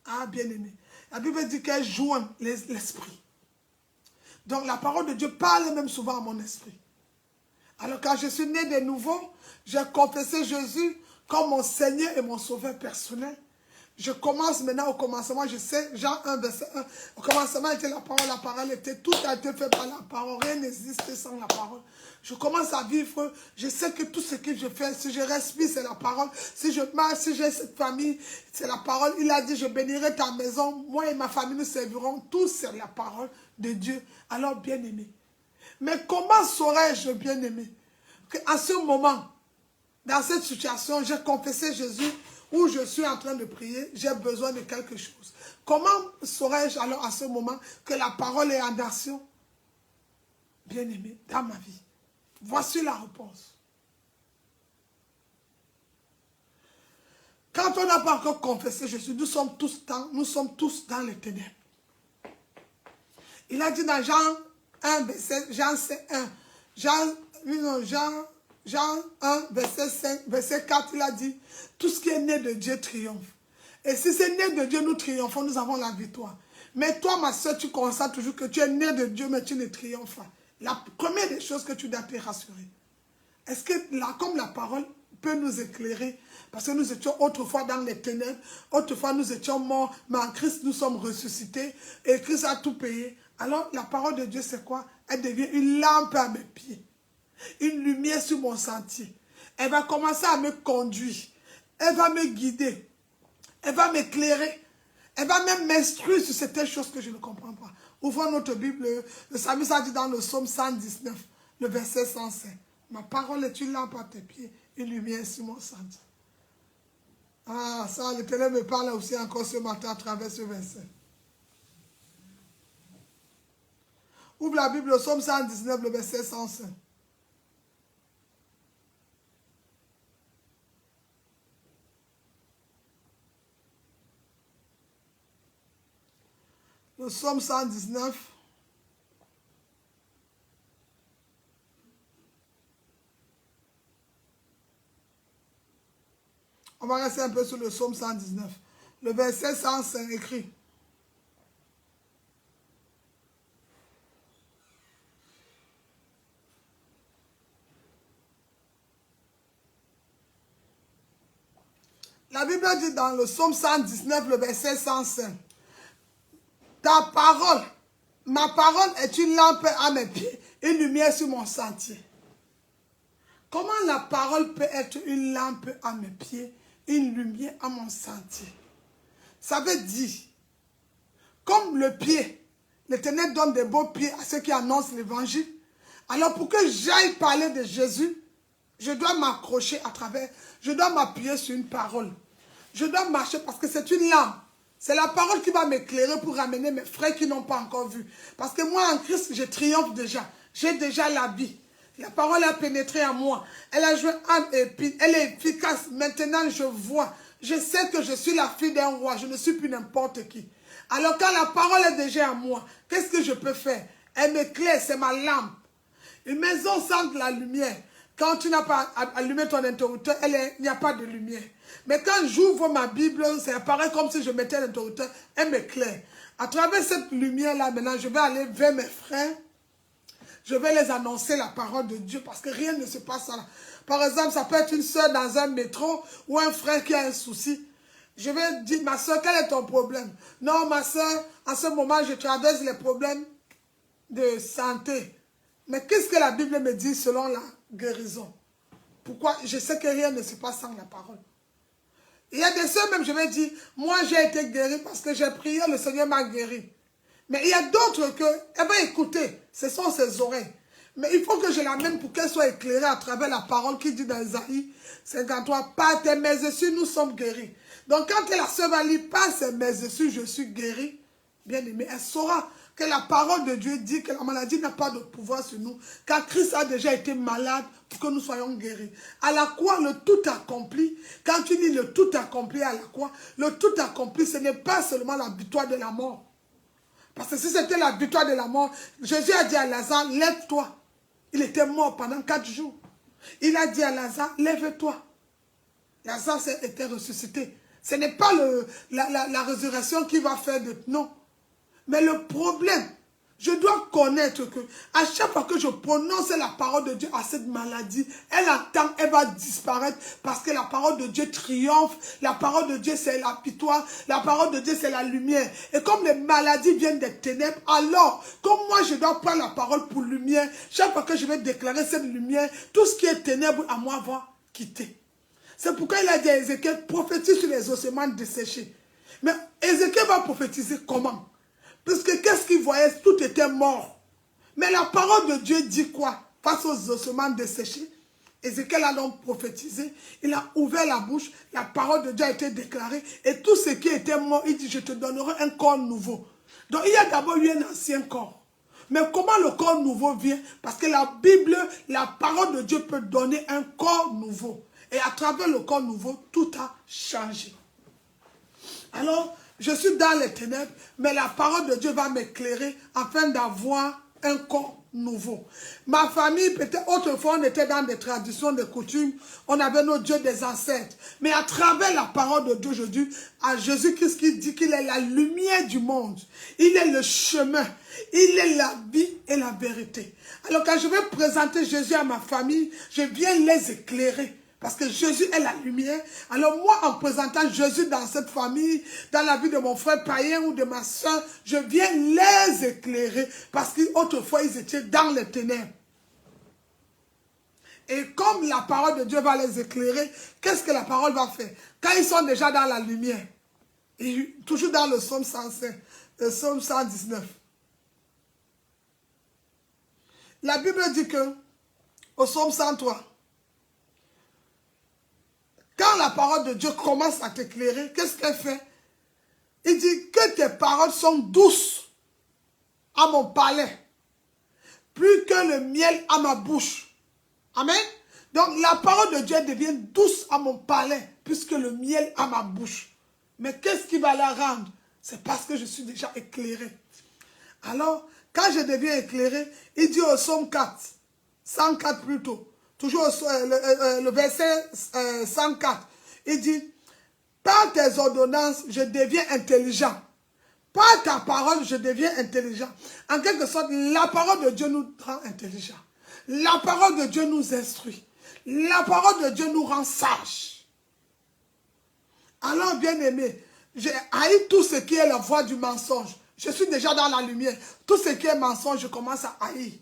Ah, bien-aimé. La Bible dit qu'elle joint l'esprit. Donc la parole de Dieu parle même souvent à mon esprit. Alors quand je suis né de nouveau, j'ai confessé Jésus comme mon Seigneur et mon Sauveur personnel. Je commence maintenant au commencement, je sais, Jean 1, verset 1. Au commencement était la parole était, tout a été fait par la parole, rien n'existe sans la parole. Je commence à vivre, je sais que tout ce que je fais, si je respire, c'est la parole. Si je marche, si j'ai cette famille, c'est la parole. Il a dit, je bénirai ta maison, moi et ma famille nous servirons. Tout c'est la parole de Dieu. Alors, bien-aimé. Mais comment saurais-je, bien-aimé, qu'à ce moment, dans cette situation, j'ai confessé Jésus, où je suis en train de prier, j'ai besoin de quelque chose. Comment saurais-je alors à ce moment que la parole est en action? Bien-aimé, dans ma vie. Voici la réponse. Quand on n'a pas encore confessé Jésus, nous sommes tous dans les ténèbres. Il a dit dans Jean 1, Jean 1, verset 5, verset 4, il a dit, tout ce qui est né de Dieu triomphe. Et si c'est né de Dieu, nous triomphons, nous avons la victoire. Mais toi, ma soeur, tu constates toujours que tu es né de Dieu, mais tu ne triomphes pas. La première des choses que tu dois te rassurer. Est-ce que, là, comme la parole peut nous éclairer, parce que nous étions autrefois dans les ténèbres, autrefois nous étions morts, mais en Christ nous sommes ressuscités, et Christ a tout payé. Alors, la parole de Dieu, c'est quoi? Elle devient une lampe à mes pieds. Une lumière sur mon sentier. Elle va commencer à me conduire. Elle va me guider. Elle va m'éclairer. Elle va même m'instruire sur certaines choses que je ne comprends pas. Ouvrons notre Bible. Le psalmiste a dit dans le psaume 119, le verset 105. Ma parole est une lampe à tes pieds, une lumière sur mon sentier. Ah, ça, l'Éternel me parle aussi encore ce matin à travers ce verset. Ouvre la Bible, le psaume 119, le verset 105. Le psaume 119. On va rester un peu sur le psaume 119. Le verset 105 écrit. La Bible dit dans le psaume 119, le verset 105. Ta parole, ma parole est une lampe à mes pieds, une lumière sur mon sentier. Comment la parole peut être une lampe à mes pieds, une lumière à mon sentier? Ça veut dire, comme le pied, l'Éternel donne des beaux pieds à ceux qui annoncent l'évangile. Alors pour que j'aille parler de Jésus, je dois m'accrocher à travers, je dois m'appuyer sur une parole. Je dois marcher parce que c'est une lampe. C'est la parole qui va m'éclairer pour ramener mes frères qui n'ont pas encore vu. Parce que moi, en Christ, je triomphe déjà. J'ai déjà la vie. La parole a pénétré en moi. Elle a joué âme et épine. Elle est efficace. Maintenant, je vois. Je sais que je suis la fille d'un roi. Je ne suis plus n'importe qui. Alors, quand la parole est déjà en moi, qu'est-ce que je peux faire? Elle m'éclaire, c'est ma lampe. Une maison sans la lumière. Quand tu n'as pas allumé ton interrupteur, il n'y a pas de lumière. Mais quand j'ouvre ma Bible, ça apparaît comme si je mettais l'interrupteur, elle m'éclaire. À travers cette lumière-là, maintenant, je vais aller vers mes frères. Je vais les annoncer la parole de Dieu parce que rien ne se passe là. Par exemple, ça peut être une soeur dans un métro ou un frère qui a un souci. Je vais dire, ma soeur, quel est ton problème? Non, ma soeur, en ce moment, je traverse les problèmes de santé. Mais qu'est-ce que la Bible me dit selon la guérison? Pourquoi? Je sais que rien ne se passe sans la parole. Il y a des soeurs même, je vais dire, moi j'ai été guéri parce que j'ai prié, le Seigneur m'a guéri. Mais il y a d'autres que, elle va écouter, ce sont ses oreilles. Mais il faut que je l'amène pour qu'elle soit éclairée à travers la parole qui dit dans Isaïe 53, par tes meurtrissures, nous sommes guéris. Donc quand la soeur va lire, par ses meurtrissures, je suis guéri, bien aimé, elle saura que la parole de Dieu dit que la maladie n'a pas de pouvoir sur nous, car Christ a déjà été malade pour que nous soyons guéris. À la croix, le tout accompli, quand tu lis le tout accompli à la croix, le tout accompli, ce n'est pas seulement la victoire de la mort. Parce que si c'était la victoire de la mort, Jésus a dit à Lazare, lève-toi. Il était mort pendant 4 jours. Il a dit à Lazare, lève-toi. Lazare était ressuscité. Ce n'est pas la résurrection qui va faire de... Non. Mais le problème, Je dois connaître que à chaque fois que je prononce la parole de Dieu à cette maladie, elle attend, elle va disparaître parce que la parole de Dieu triomphe. La parole de Dieu, c'est la victoire. La parole de Dieu, c'est la lumière. Et comme les maladies viennent des ténèbres, alors, comme moi, je dois prendre la parole pour lumière, chaque fois que je vais déclarer cette lumière, tout ce qui est ténèbres à moi va quitter. C'est pourquoi il a dit à Ézéchiel, prophétise sur les ossements desséchés. Mais Ézéchiel va prophétiser comment? Parce que qu'est-ce qu'il voyait? Tout était mort. Mais la parole de Dieu dit quoi? Face aux ossements desséchés. Ézéchiel a donc prophétisé. Il a ouvert la bouche. La parole de Dieu a été déclarée. Et tout ce qui était mort, il dit, je te donnerai un corps nouveau. Donc il y a d'abord eu un ancien corps. Mais comment le corps nouveau vient? Parce que la Bible, la parole de Dieu peut donner un corps nouveau. Et à travers le corps nouveau, tout a changé. Alors, je suis dans les ténèbres, mais la parole de Dieu va m'éclairer afin d'avoir un corps nouveau. Ma famille, peut-être autrefois, on était dans des traditions, des coutumes, on avait nos dieux des ancêtres. Mais à travers la parole de Dieu aujourd'hui, à Jésus-Christ qui dit qu'il est la lumière du monde, il est le chemin, il est la vie et la vérité. Alors quand je vais présenter Jésus à ma famille, je viens les éclairer. Parce que Jésus est la lumière. Alors moi, en présentant Jésus dans cette famille, dans la vie de mon frère païen ou de ma soeur, je viens les éclairer. Parce qu'autrefois, ils étaient dans les ténèbres. Et comme la parole de Dieu va les éclairer, qu'est-ce que la parole va faire? Quand ils sont déjà dans la lumière, et toujours dans le psaume 105, le psaume 119. La Bible dit que, au psaume 103, quand la parole de Dieu commence à t'éclairer, qu'est-ce qu'elle fait? Il dit que tes paroles sont douces à mon palais, plus que le miel à ma bouche. Amen. Donc la parole de Dieu devient douce à mon palais, plus que le miel à ma bouche. Mais qu'est-ce qui va la rendre? C'est parce que je suis déjà éclairé. Alors, quand je deviens éclairé, il dit au psaume 4, 104 plutôt, toujours le verset 104, il dit, par tes ordonnances, je deviens intelligent. Par ta parole, je deviens intelligent. En quelque sorte, la parole de Dieu nous rend intelligents. La parole de Dieu nous instruit. La parole de Dieu nous rend sages. Alors, bien-aimé, j'ai haï tout ce qui est la voie du mensonge. Je suis déjà dans la lumière. Tout ce qui est mensonge, je commence à haïr.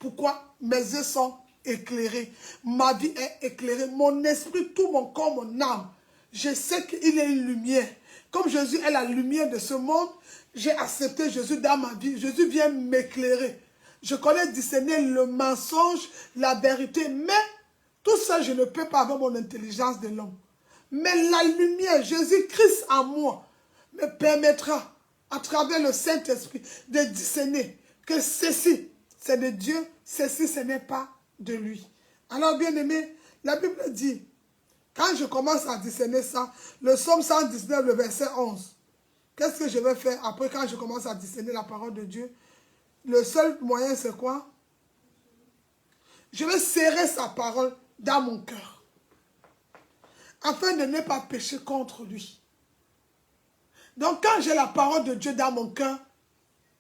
Pourquoi? Mes yeux sont éclairé, ma vie est éclairée, mon esprit, tout mon corps, mon âme. Je sais qu'il est une lumière. Comme Jésus est la lumière de ce monde, j'ai accepté Jésus dans ma vie. Jésus vient m'éclairer. Je connais discerner le mensonge, la vérité, mais tout ça, je ne peux pas avec mon intelligence de l'homme. Mais la lumière, Jésus-Christ en moi, me permettra, à travers le Saint-Esprit, de discerner que ceci, c'est de Dieu, ceci, ce n'est pas de lui. Alors, bien aimé, la Bible dit, quand je commence à discerner ça, le psaume 119, le verset 11, qu'est-ce que je vais faire après quand je commence à discerner la parole de Dieu? Le seul moyen, c'est quoi? Je vais serrer sa parole dans mon cœur, afin de ne pas pécher contre lui. Donc, quand j'ai la parole de Dieu dans mon cœur,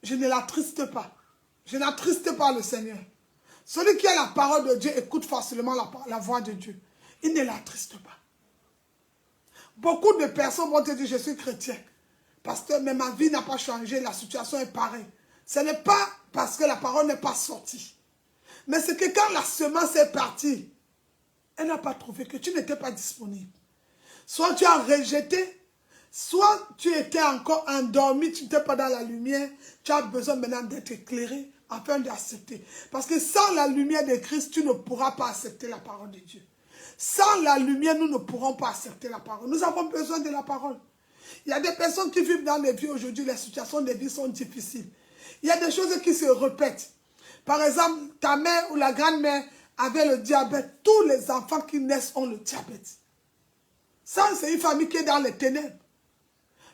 je ne l'attriste pas. Je n'attriste pas le Seigneur. Celui qui a la parole de Dieu écoute facilement la voix de Dieu. Il ne l'attriste pas. Beaucoup de personnes vont te dire, je suis chrétien. Pasteur, mais ma vie n'a pas changé, la situation est pareille. Ce n'est pas parce que la parole n'est pas sortie. Mais c'est que quand la semence est partie, elle n'a pas trouvé que tu n'étais pas disponible. Soit tu as rejeté, soit tu étais encore endormi, tu n'étais pas dans la lumière. Tu as besoin maintenant d'être éclairé afin d'accepter. Parce que sans la lumière de Christ, tu ne pourras pas accepter la parole de Dieu. Sans la lumière, nous ne pourrons pas accepter la parole. Nous avons besoin de la parole. Il y a des personnes qui vivent dans les vies aujourd'hui, les situations de vie sont difficiles. Il y a des choses qui se répètent. Par exemple, ta mère ou la grand-mère avait le diabète. Tous les enfants qui naissent ont le diabète. Ça, c'est une famille qui est dans les ténèbres.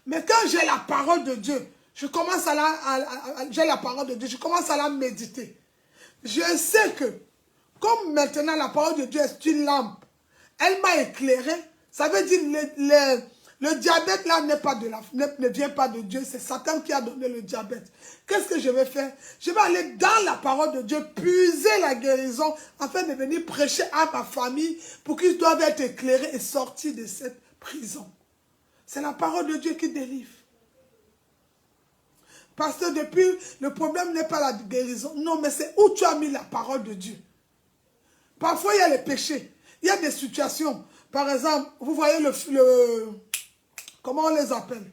Mais quand j'ai la parole de Dieu, je commence j'ai la parole de Dieu, je commence à la méditer. Je sais que, comme maintenant la parole de Dieu est une lampe, elle m'a éclairé. Ça veut dire Le diabète là ne vient pas de Dieu, c'est Satan qui a donné le diabète. Qu'est-ce que je vais faire? Je vais aller dans la parole de Dieu, puiser la guérison, afin de venir prêcher à ma famille pour qu'ils doivent être éclairés et sortis de cette prison. C'est la parole de Dieu qui délivre. Parce que depuis, le problème n'est pas la guérison. Non, mais c'est où tu as mis la parole de Dieu. Parfois, il y a les péchés. Il y a des situations. Par exemple, vous voyez comment on les appelle?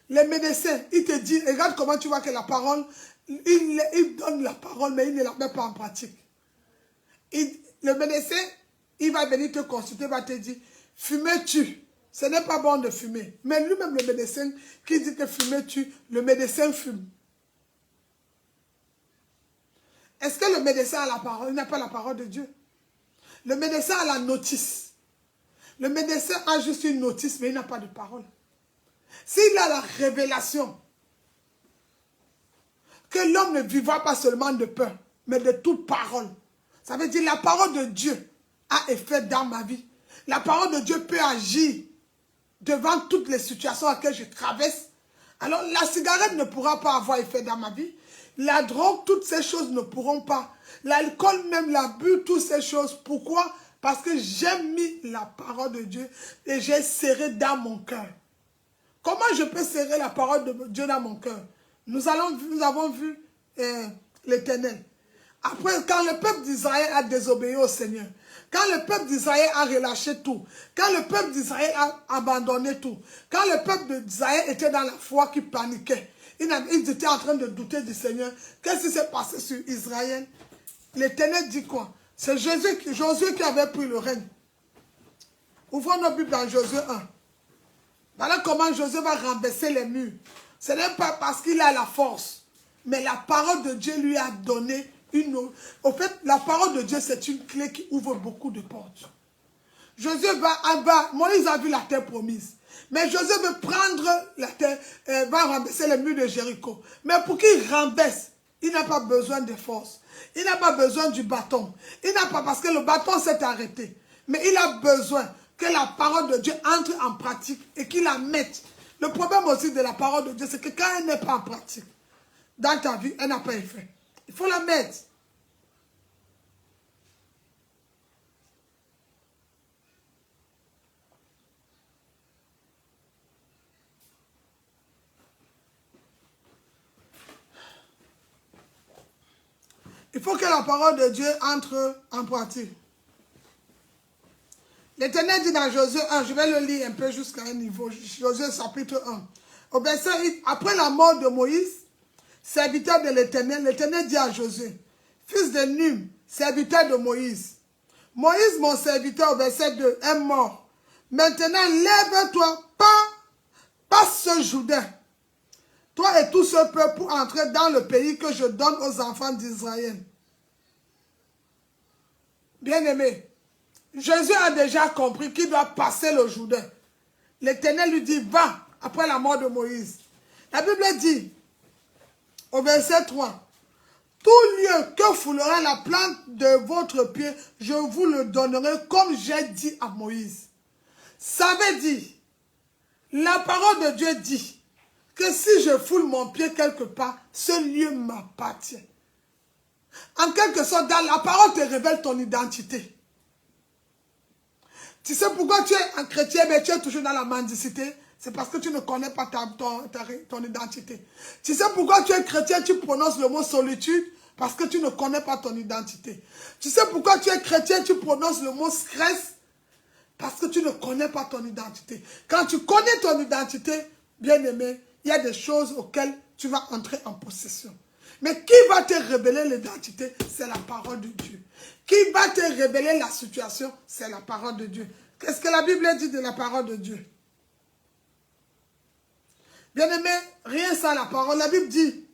Les médecins, ils te disent, regarde comment tu vois que la parole, ils donnent la parole, mais ils ne la mettent pas en pratique. Le médecin, il va venir te consulter, va te dire, fumer tue. Ce n'est pas bon de fumer. Mais lui-même, le médecin, qui dit que fumer tue, le médecin fume. Est-ce que le médecin a la parole? Il n'a pas la parole de Dieu. Le médecin a la notice. Le médecin a juste une notice, mais il n'a pas de parole. S'il a la révélation que l'homme ne vivra pas seulement de peur, mais de toute parole. Ça veut dire la parole de Dieu a effet dans ma vie. La parole de Dieu peut agir devant toutes les situations à laquelle je traverse. Alors la cigarette ne pourra pas avoir effet dans ma vie. La drogue, toutes ces choses ne pourront pas. L'alcool, même l'abus, toutes ces choses. Pourquoi? Parce que j'ai mis la parole de Dieu et j'ai serré dans mon cœur. Comment je peux serrer la parole de Dieu dans mon cœur? Nous avons vu l'Éternel. Après, quand le peuple d'Israël a désobéi au Seigneur, quand le peuple d'Israël a relâché tout, quand le peuple d'Israël a abandonné tout, quand le peuple d'Israël était dans la foi qui paniquait, ils étaient en train de douter du Seigneur. Qu'est-ce qui s'est passé sur Israël? L'Éternel dit quoi? C'est Josué qui avait pris le règne. Ouvrons nos Bibles dans Josué 1. Voilà comment Josué va renverser les murs. Ce n'est pas parce qu'il a la force, mais la parole de Dieu lui a donné une autre. Au fait, la parole de Dieu, c'est une clé qui ouvre beaucoup de portes. Josué va en bas. Moïse a vu la terre promise. Mais Josué veut prendre la terre, va renverser les murs de Jéricho. Mais pour qu'il renverse, il n'a pas besoin de force. Il n'a pas besoin du bâton. Il n'a pas, parce que le bâton s'est arrêté. Mais il a besoin que la parole de Dieu entre en pratique et qu'il la mette. Le problème aussi de la parole de Dieu, c'est que quand elle n'est pas en pratique, dans ta vie, elle n'a pas effet. Il faut la mettre. Il faut que la parole de Dieu entre en pratique. L'Éternel dit dans Josué 1, je vais le lire un peu jusqu'à un niveau, Josué chapitre 1. Au verset, après la mort de Moïse, serviteur de l'Éternel, l'Éternel dit à Josué, fils de Num, serviteur de Moïse. Moïse, mon serviteur, au verset 2, est mort. Maintenant, lève-toi, passe ce Jourdain, toi et tout ce peuple, pour entrer dans le pays que je donne aux enfants d'Israël. Bien-aimé, Jésus a déjà compris qu'il doit passer le Jourdain. L'Éternel lui dit, va, après la mort de Moïse. La Bible dit, au verset 3, tout lieu que foulera la plante de votre pied, je vous le donnerai comme j'ai dit à Moïse. Ça veut dire, la parole de Dieu dit que si je foule mon pied quelque part, ce lieu m'appartient. En quelque sorte, dans la parole te révèle ton identité. Tu sais pourquoi tu es un chrétien, mais tu es toujours dans la mendicité? C'est parce que tu ne connais pas ton identité. Tu sais pourquoi tu es chrétien, tu prononces le mot solitude? Parce que tu ne connais pas ton identité. Tu sais pourquoi tu es chrétien, tu prononces le mot stress? Parce que tu ne connais pas ton identité. Quand tu connais ton identité, bien-aimé, il y a des choses auxquelles tu vas entrer en possession. Mais qui va te révéler l'identité? C'est la parole de Dieu. Qui va te révéler la situation? C'est la parole de Dieu. Qu'est-ce que la Bible dit de la parole de Dieu? Bien-aimé, rien sans la parole. La Bible dit,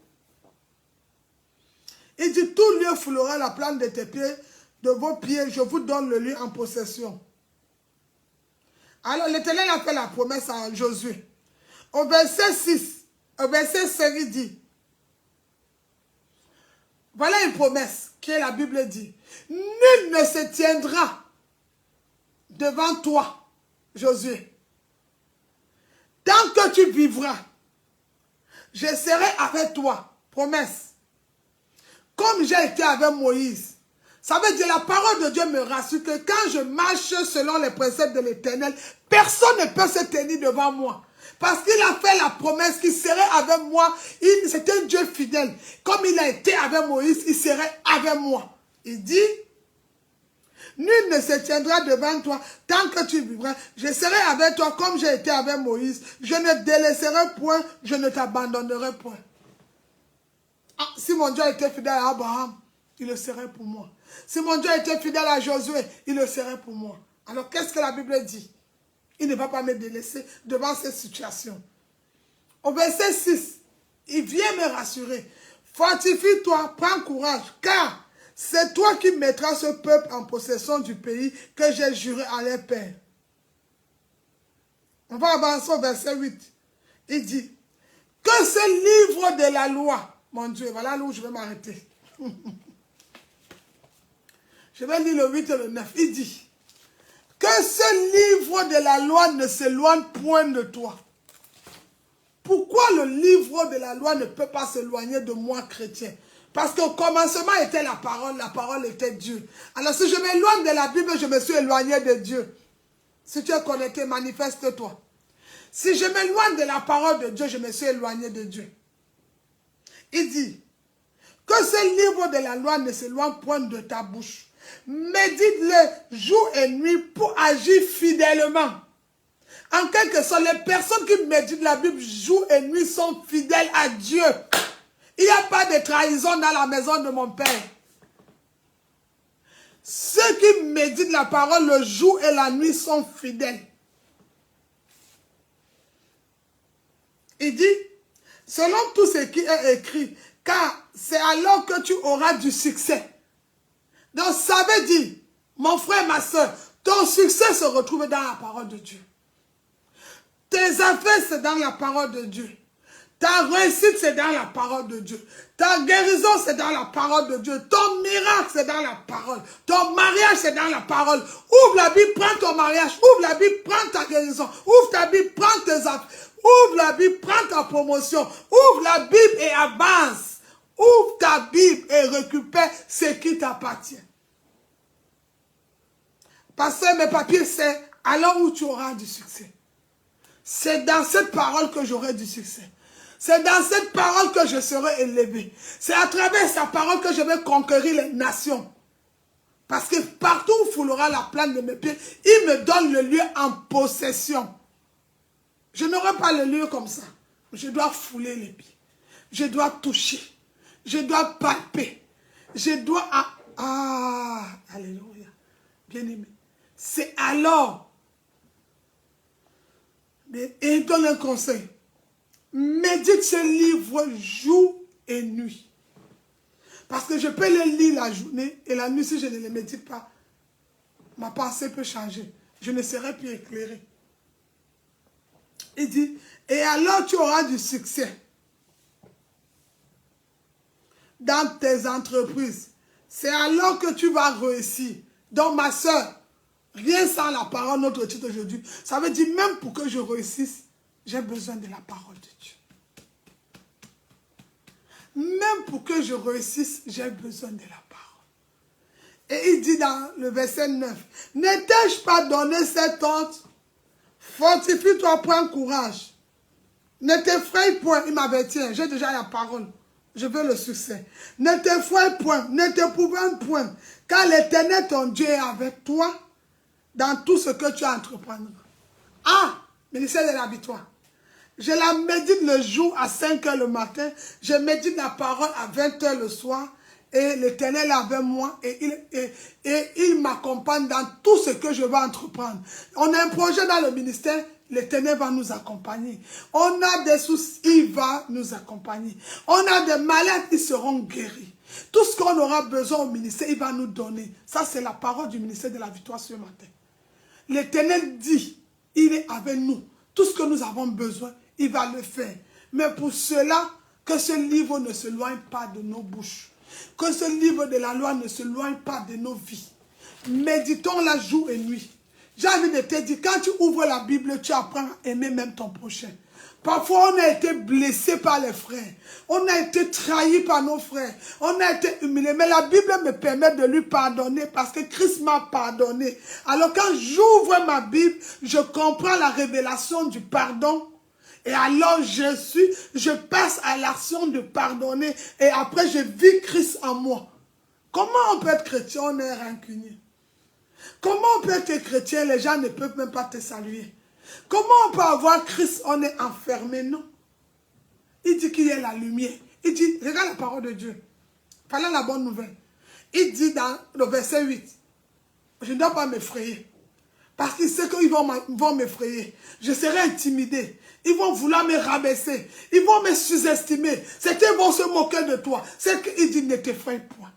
il dit, tout lieu foulera la plante de tes pieds, de vos pieds, je vous donne le lieu en possession. Alors l'Éternel a fait la promesse à Josué. Au verset 6, au verset 5, il dit, voilà une promesse que la Bible dit. Nul ne se tiendra devant toi, Josué. tant que tu vivras, je serai avec toi. Promesse. Comme j'ai été avec Moïse. Ça veut dire la parole de Dieu me rassure que quand je marche selon les préceptes de l'Éternel, personne ne peut se tenir devant moi. Parce qu'il a fait la promesse qu'il serait avec moi. C'est un Dieu fidèle. Comme il a été avec Moïse, il serait avec moi. Il dit, nul ne se tiendra devant toi tant que tu vivras. Je serai avec toi comme j'ai été avec Moïse. Je ne délaisserai point, je ne t'abandonnerai point. Ah, si mon Dieu était fidèle à Abraham, il le serait pour moi. Si mon Dieu était fidèle à Josué, il le serait pour moi. Alors qu'est-ce que la Bible dit? Il ne va pas me délaisser devant cette situation. Au verset 6, il vient me rassurer. Fortifie-toi, prends courage, car c'est toi qui mettras ce peuple en possession du pays que j'ai juré à leur père. On va avancer au verset 8. Il dit, que ce livre de la loi, mon Dieu, voilà où je vais m'arrêter. Je vais lire le 8 et le 9. Il dit, que ce livre de la loi ne s'éloigne point de toi. Pourquoi le livre de la loi ne peut pas s'éloigner de moi, chrétien? Parce qu'au commencement était la parole était Dieu. Alors si je m'éloigne de la Bible, je me suis éloigné de Dieu. Si tu es connecté, manifeste-toi. Si je m'éloigne de la parole de Dieu, je me suis éloigné de Dieu. Il dit, que ce livre de la loi ne s'éloigne point de ta bouche. Médite-le jour et nuit pour agir fidèlement. En quelque sorte, les personnes qui méditent la Bible jour et nuit sont fidèles à Dieu. Il n'y a pas de trahison dans la maison de mon Père. Ceux qui méditent la parole le jour et la nuit sont fidèles. Il dit, selon tout ce qui est écrit, car c'est alors que tu auras du succès. Donc ça veut dire, mon frère, ma soeur, ton succès se retrouve dans la parole de Dieu. Tes affaires, c'est dans la parole de Dieu. Ta réussite, c'est dans la parole de Dieu. Ta guérison, c'est dans la parole de Dieu. Ton miracle, c'est dans la parole. Ton mariage, c'est dans la parole. Ouvre la Bible, prends ton mariage. Ouvre la Bible, prends ta guérison. Ouvre ta Bible, prends tes affaires. Ouvre la Bible, prends ta promotion. Ouvre la Bible et avance. Ouvre ta Bible et récupère ce qui t'appartient. Parce que mes papiers, c'est alors où tu auras du succès. C'est dans cette parole que j'aurai du succès. C'est dans cette parole que je serai élevé. C'est à travers sa parole que je vais conquérir les nations. Parce que partout où foulera la plante de mes pieds, il me donne le lieu en possession. Je n'aurai pas le lieu comme ça. Je dois fouler les pieds. Je dois toucher. Je dois palper. Je dois... Alléluia. Bien-aimé. C'est alors... Et il donne un conseil. Médite ce livre jour et nuit. Parce que je peux le lire la journée et la nuit, si je ne le médite pas, ma pensée peut changer. Je ne serai plus éclairé. Il dit, et alors tu auras du succès dans tes entreprises. C'est alors que tu vas réussir. Donc ma soeur, rien sans la parole, notre titre aujourd'hui, ça veut dire même pour que je réussisse, j'ai besoin de la parole de Dieu. Même pour que je réussisse, j'ai besoin de la parole. Et il dit dans le verset 9, ne t'ai-je pas donné cette honte? Fortifie-toi, prends courage. Ne t'effraie point, il m'avertit, j'ai déjà la parole. Je veux le succès. Ne t'effraie point, ne t'épouvante point, car l'Éternel ton Dieu est avec toi dans tout ce que tu entreprendras. Ministère de la victoire. Je la médite le jour à 5 h le matin. Je médite la parole à 20 h le soir. Et l'Éternel est avec moi. Et il m'accompagne dans tout ce que je vais entreprendre. On a un projet dans le ministère. L'Éternel va nous accompagner. On a des soucis. Il va nous accompagner. On a des malades. Ils seront guéris. Tout ce qu'on aura besoin au ministère, il va nous donner. Ça, c'est la parole du ministère de la victoire ce matin. L'Éternel dit, il est avec nous. Tout ce que nous avons besoin, il va le faire. Mais pour cela, que ce livre ne s'éloigne pas de nos bouches. Que ce livre de la loi ne s'éloigne pas de nos vies. Méditons-la jour et nuit. J'ai envie de te dire, quand tu ouvres la Bible, tu apprends à aimer même ton prochain. Parfois, on a été blessé par les frères. On a été trahi par nos frères. On a été humilié. Mais la Bible me permet de lui pardonner parce que Christ m'a pardonné. Alors quand j'ouvre ma Bible, je comprends la révélation du pardon. Et alors je passe à l'action de pardonner. Et après, je vis Christ en moi. Comment on peut être chrétien, on est rancunier? Comment on peut être chrétien, les gens ne peuvent même pas te saluer? Comment on peut avoir Christ, on est enfermé? Non. Il dit qu'il y a la lumière. Il dit, regarde la parole de Dieu. Voilà la bonne nouvelle. Il dit dans le verset 8, je ne dois pas m'effrayer. Parce qu'il sait qu'ils vont m'effrayer. Je serai intimidé. Ils vont vouloir me rabaisser. Ils vont me sous-estimer. C'est qu'ils vont se moquer de toi. C'est qu'il dit, ne t'effraie point.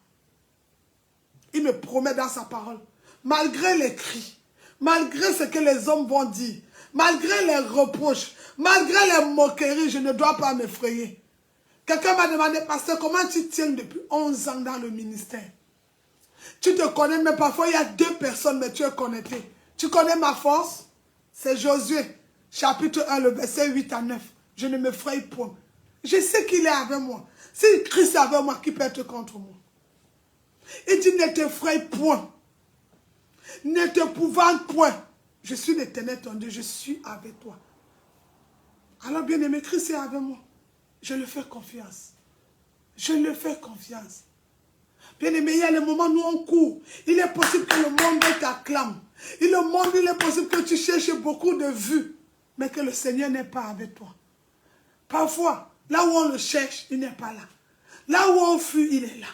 Il me promet dans sa parole. Malgré les cris, malgré ce que les hommes vont dire, malgré les reproches, malgré les moqueries, je ne dois pas m'effrayer. Quelqu'un m'a demandé, pasteur, comment tu tiens depuis 11 ans dans le ministère? Tu te connais, mais parfois il y a 2 personnes, mais tu es connecté. Tu connais ma force? C'est Josué, chapitre 1, le verset 8 à 9. Je ne m'effraie point. Je sais qu'il est avec moi. Si Christ est avec moi, qui peut être contre moi? Il dit, ne t'effraie point. Ne te pouvante point. Je suis l'Éternel ton Dieu, je suis avec toi. Alors bien aimé, Christ est avec moi. Je le fais confiance. Je le fais confiance. Bien aimé, il y a les moments où on court. Il est possible que le monde t'acclame. Il est possible que tu cherches beaucoup de vues, mais que le Seigneur n'est pas avec toi. Parfois, là où on le cherche, il n'est pas là. Là où on fuit, il est là.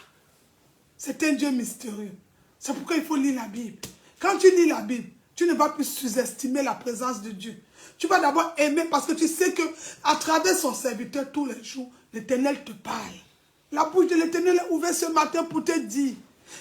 C'est un Dieu mystérieux. C'est pourquoi il faut lire la Bible. Quand tu lis la Bible, tu ne vas plus sous-estimer la présence de Dieu. Tu vas d'abord aimer parce que tu sais qu'à travers son serviteur tous les jours, l'Éternel te parle. La bouche de l'Éternel est ouverte ce matin pour te dire,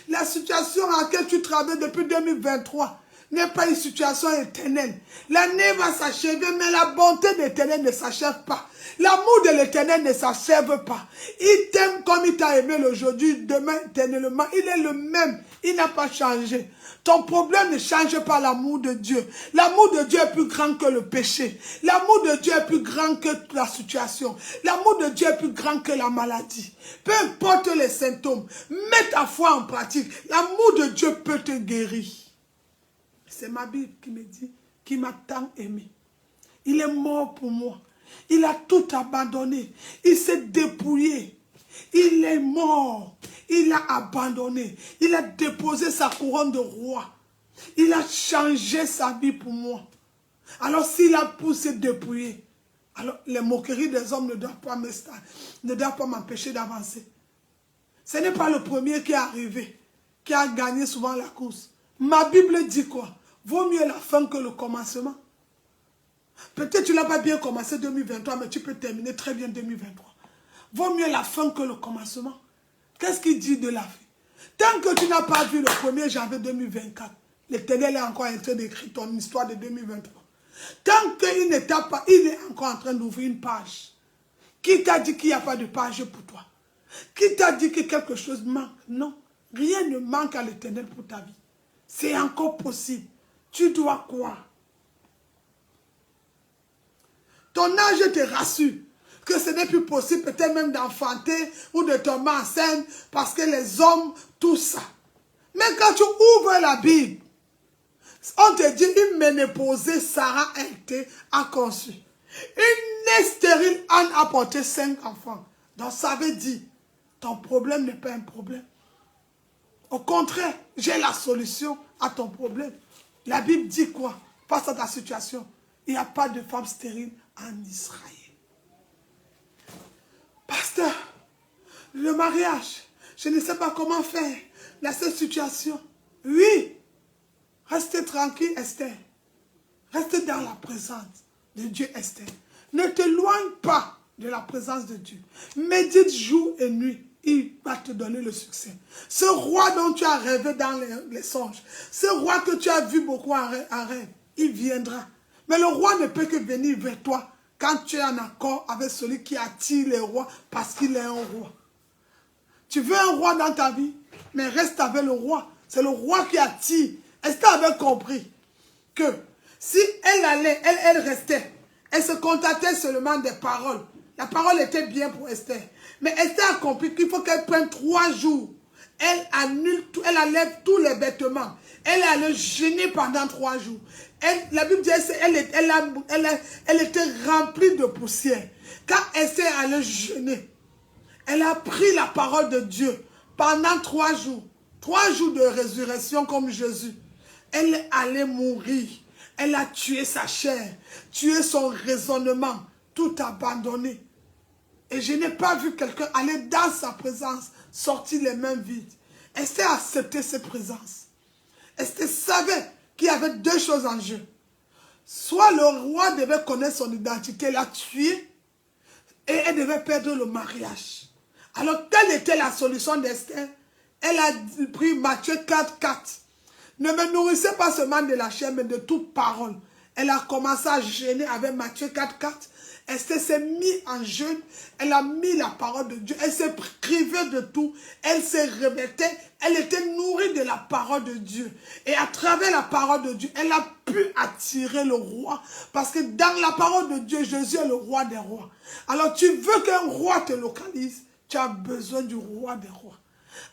la situation à laquelle tu travailles depuis 2023 n'est pas une situation éternelle. L'année va s'achever, mais la bonté de l'Éternel ne s'achève pas. L'amour de l'Éternel ne s'achève pas. Il t'aime comme il t'a aimé aujourd'hui, demain, éternellement. Il est le même. Il n'a pas changé. Ton problème ne change pas l'amour de Dieu. L'amour de Dieu est plus grand que le péché. L'amour de Dieu est plus grand que la situation. L'amour de Dieu est plus grand que la maladie. Peu importe les symptômes, mets ta foi en pratique. L'amour de Dieu peut te guérir. C'est ma Bible qui me dit qu'il m'a tant aimé. Il est mort pour moi. Il a tout abandonné. Il s'est dépouillé. Il est mort. Il a abandonné. Il a déposé sa couronne de roi. Il a changé sa vie pour moi. Alors s'il a pu se dépouiller, alors les moqueries des hommes ne doivent pas m'empêcher d'avancer. Ce n'est pas le premier qui est arrivé, qui a gagné souvent la course. Ma Bible dit quoi? Vaut mieux la fin que le commencement. Peut-être tu n'as pas bien commencé 2023, mais tu peux terminer très bien 2023. Vaut mieux la fin que le commencement. Qu'est-ce qu'il dit de la vie? Tant que tu n'as pas vu le 1er janvier 2024, l'Éternel est encore en train d'écrire ton histoire de 2023. Tant qu'il ne t'a pas, il est encore en train d'ouvrir une page. Qui t'a dit qu'il n'y a pas de page pour toi? Qui t'a dit que quelque chose manque? Non, rien ne manque à l'Éternel pour ta vie. C'est encore possible. Tu dois croire. Ton âge te rassure que ce n'est plus possible peut-être même d'enfanter ou de tomber enceinte parce que les hommes, tout ça. Mais quand tu ouvres la Bible, on te dit une ménopausée, Sarah a conçu. Une stérile Anne a porté 5 enfants. Donc ça veut dire, ton problème n'est pas un problème. Au contraire, j'ai la solution à ton problème. La Bible dit quoi? Face à ta situation, il n'y a pas de femme stérile en Israël. Pasteur, le mariage, je ne sais pas comment faire dans cette situation. Oui, restez tranquille, Esther. Restez dans la présence de Dieu, Esther. Ne t'éloigne pas de la présence de Dieu. Médite jour et nuit. Il va te donner le succès. Ce roi dont tu as rêvé dans les songes, ce roi que tu as vu beaucoup en rêve, il viendra. Mais le roi ne peut que venir vers toi quand tu es en accord avec celui qui attire les rois parce qu'il est un roi. Tu veux un roi dans ta vie, mais reste avec le roi. C'est le roi qui attire. Est-ce que tu avais compris que si elle allait, elle restait, elle se contentait seulement des paroles. La parole était bien pour Esther. Mais Esther a compris qu'il faut qu'elle prenne 3 jours. Elle annule tout, elle enlève tous les vêtements. Elle allait jeûner pendant 3 jours. La Bible dit elle était remplie de poussière. Quand Esther allait jeûner, elle a pris la parole de Dieu pendant 3 jours. 3 jours de résurrection comme Jésus. Elle allait mourir. Elle a tué sa chair, tué son raisonnement, tout abandonné. Et je n'ai pas vu quelqu'un aller dans sa présence, sortir les mains vides. Esther a accepté cette présence. Esther savait qu'il y avait 2 choses en jeu. Soit le roi devait connaître son identité, la tuer, et elle devait perdre le mariage. Alors, quelle était la solution d'Esther? Elle a pris Matthieu 4:4. Ne me nourrissez pas seulement de la chair, mais de toute parole. Elle a commencé à jeûner avec Matthieu 4:4. Esther s'est mise en jeûne. Elle a mis la parole de Dieu. Elle s'est privée de tout. Elle s'est revêtée. Elle était nourrie de la parole de Dieu. Et à travers la parole de Dieu, elle a pu attirer le roi. Parce que dans la parole de Dieu, Jésus est le roi des rois. Alors tu veux qu'un roi te localise, tu as besoin du roi des rois.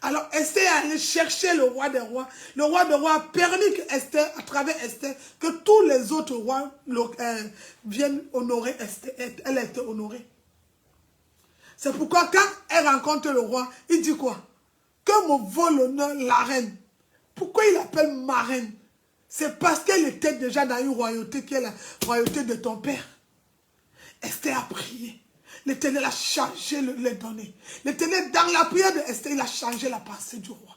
Alors Esther est allée chercher le roi des rois. Le roi des rois a permis que Esther, à travers Esther, que tous les autres rois viennent honorer Esther. Elle a été honorée. C'est pourquoi quand elle rencontre le roi, il dit quoi? Que me vaut l'honneur la reine? Pourquoi il l'appelle ma reine? C'est parce qu'elle était déjà dans une royauté qui est la royauté de ton père. Esther a prié. L'Éternel a changé les données. L'Éternel, dans la prière de Esther, il a changé la pensée du roi.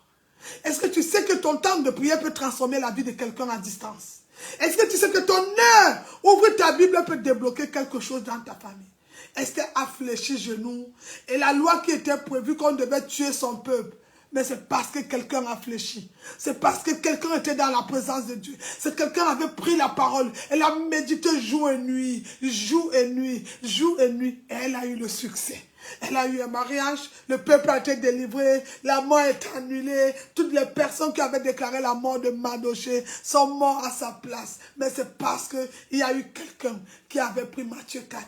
Est-ce que tu sais que ton temps de prière peut transformer la vie de quelqu'un à distance? Est-ce que tu sais que ton heure, ouvre ta Bible, peut débloquer quelque chose dans ta famille? Esther a fléchi genoux. Et la loi qui était prévue qu'on devait tuer son peuple, mais c'est parce que quelqu'un a fléchi. C'est parce que quelqu'un était dans la présence de Dieu. C'est que quelqu'un avait pris la parole. Elle a médité jour et nuit, jour et nuit, jour et nuit. Et elle a eu le succès. Elle a eu un mariage, le peuple a été délivré, la mort est annulée. Toutes les personnes qui avaient déclaré la mort de Mardochée sont mortes à sa place. Mais c'est parce qu'il y a eu quelqu'un qui avait pris Matthieu 4.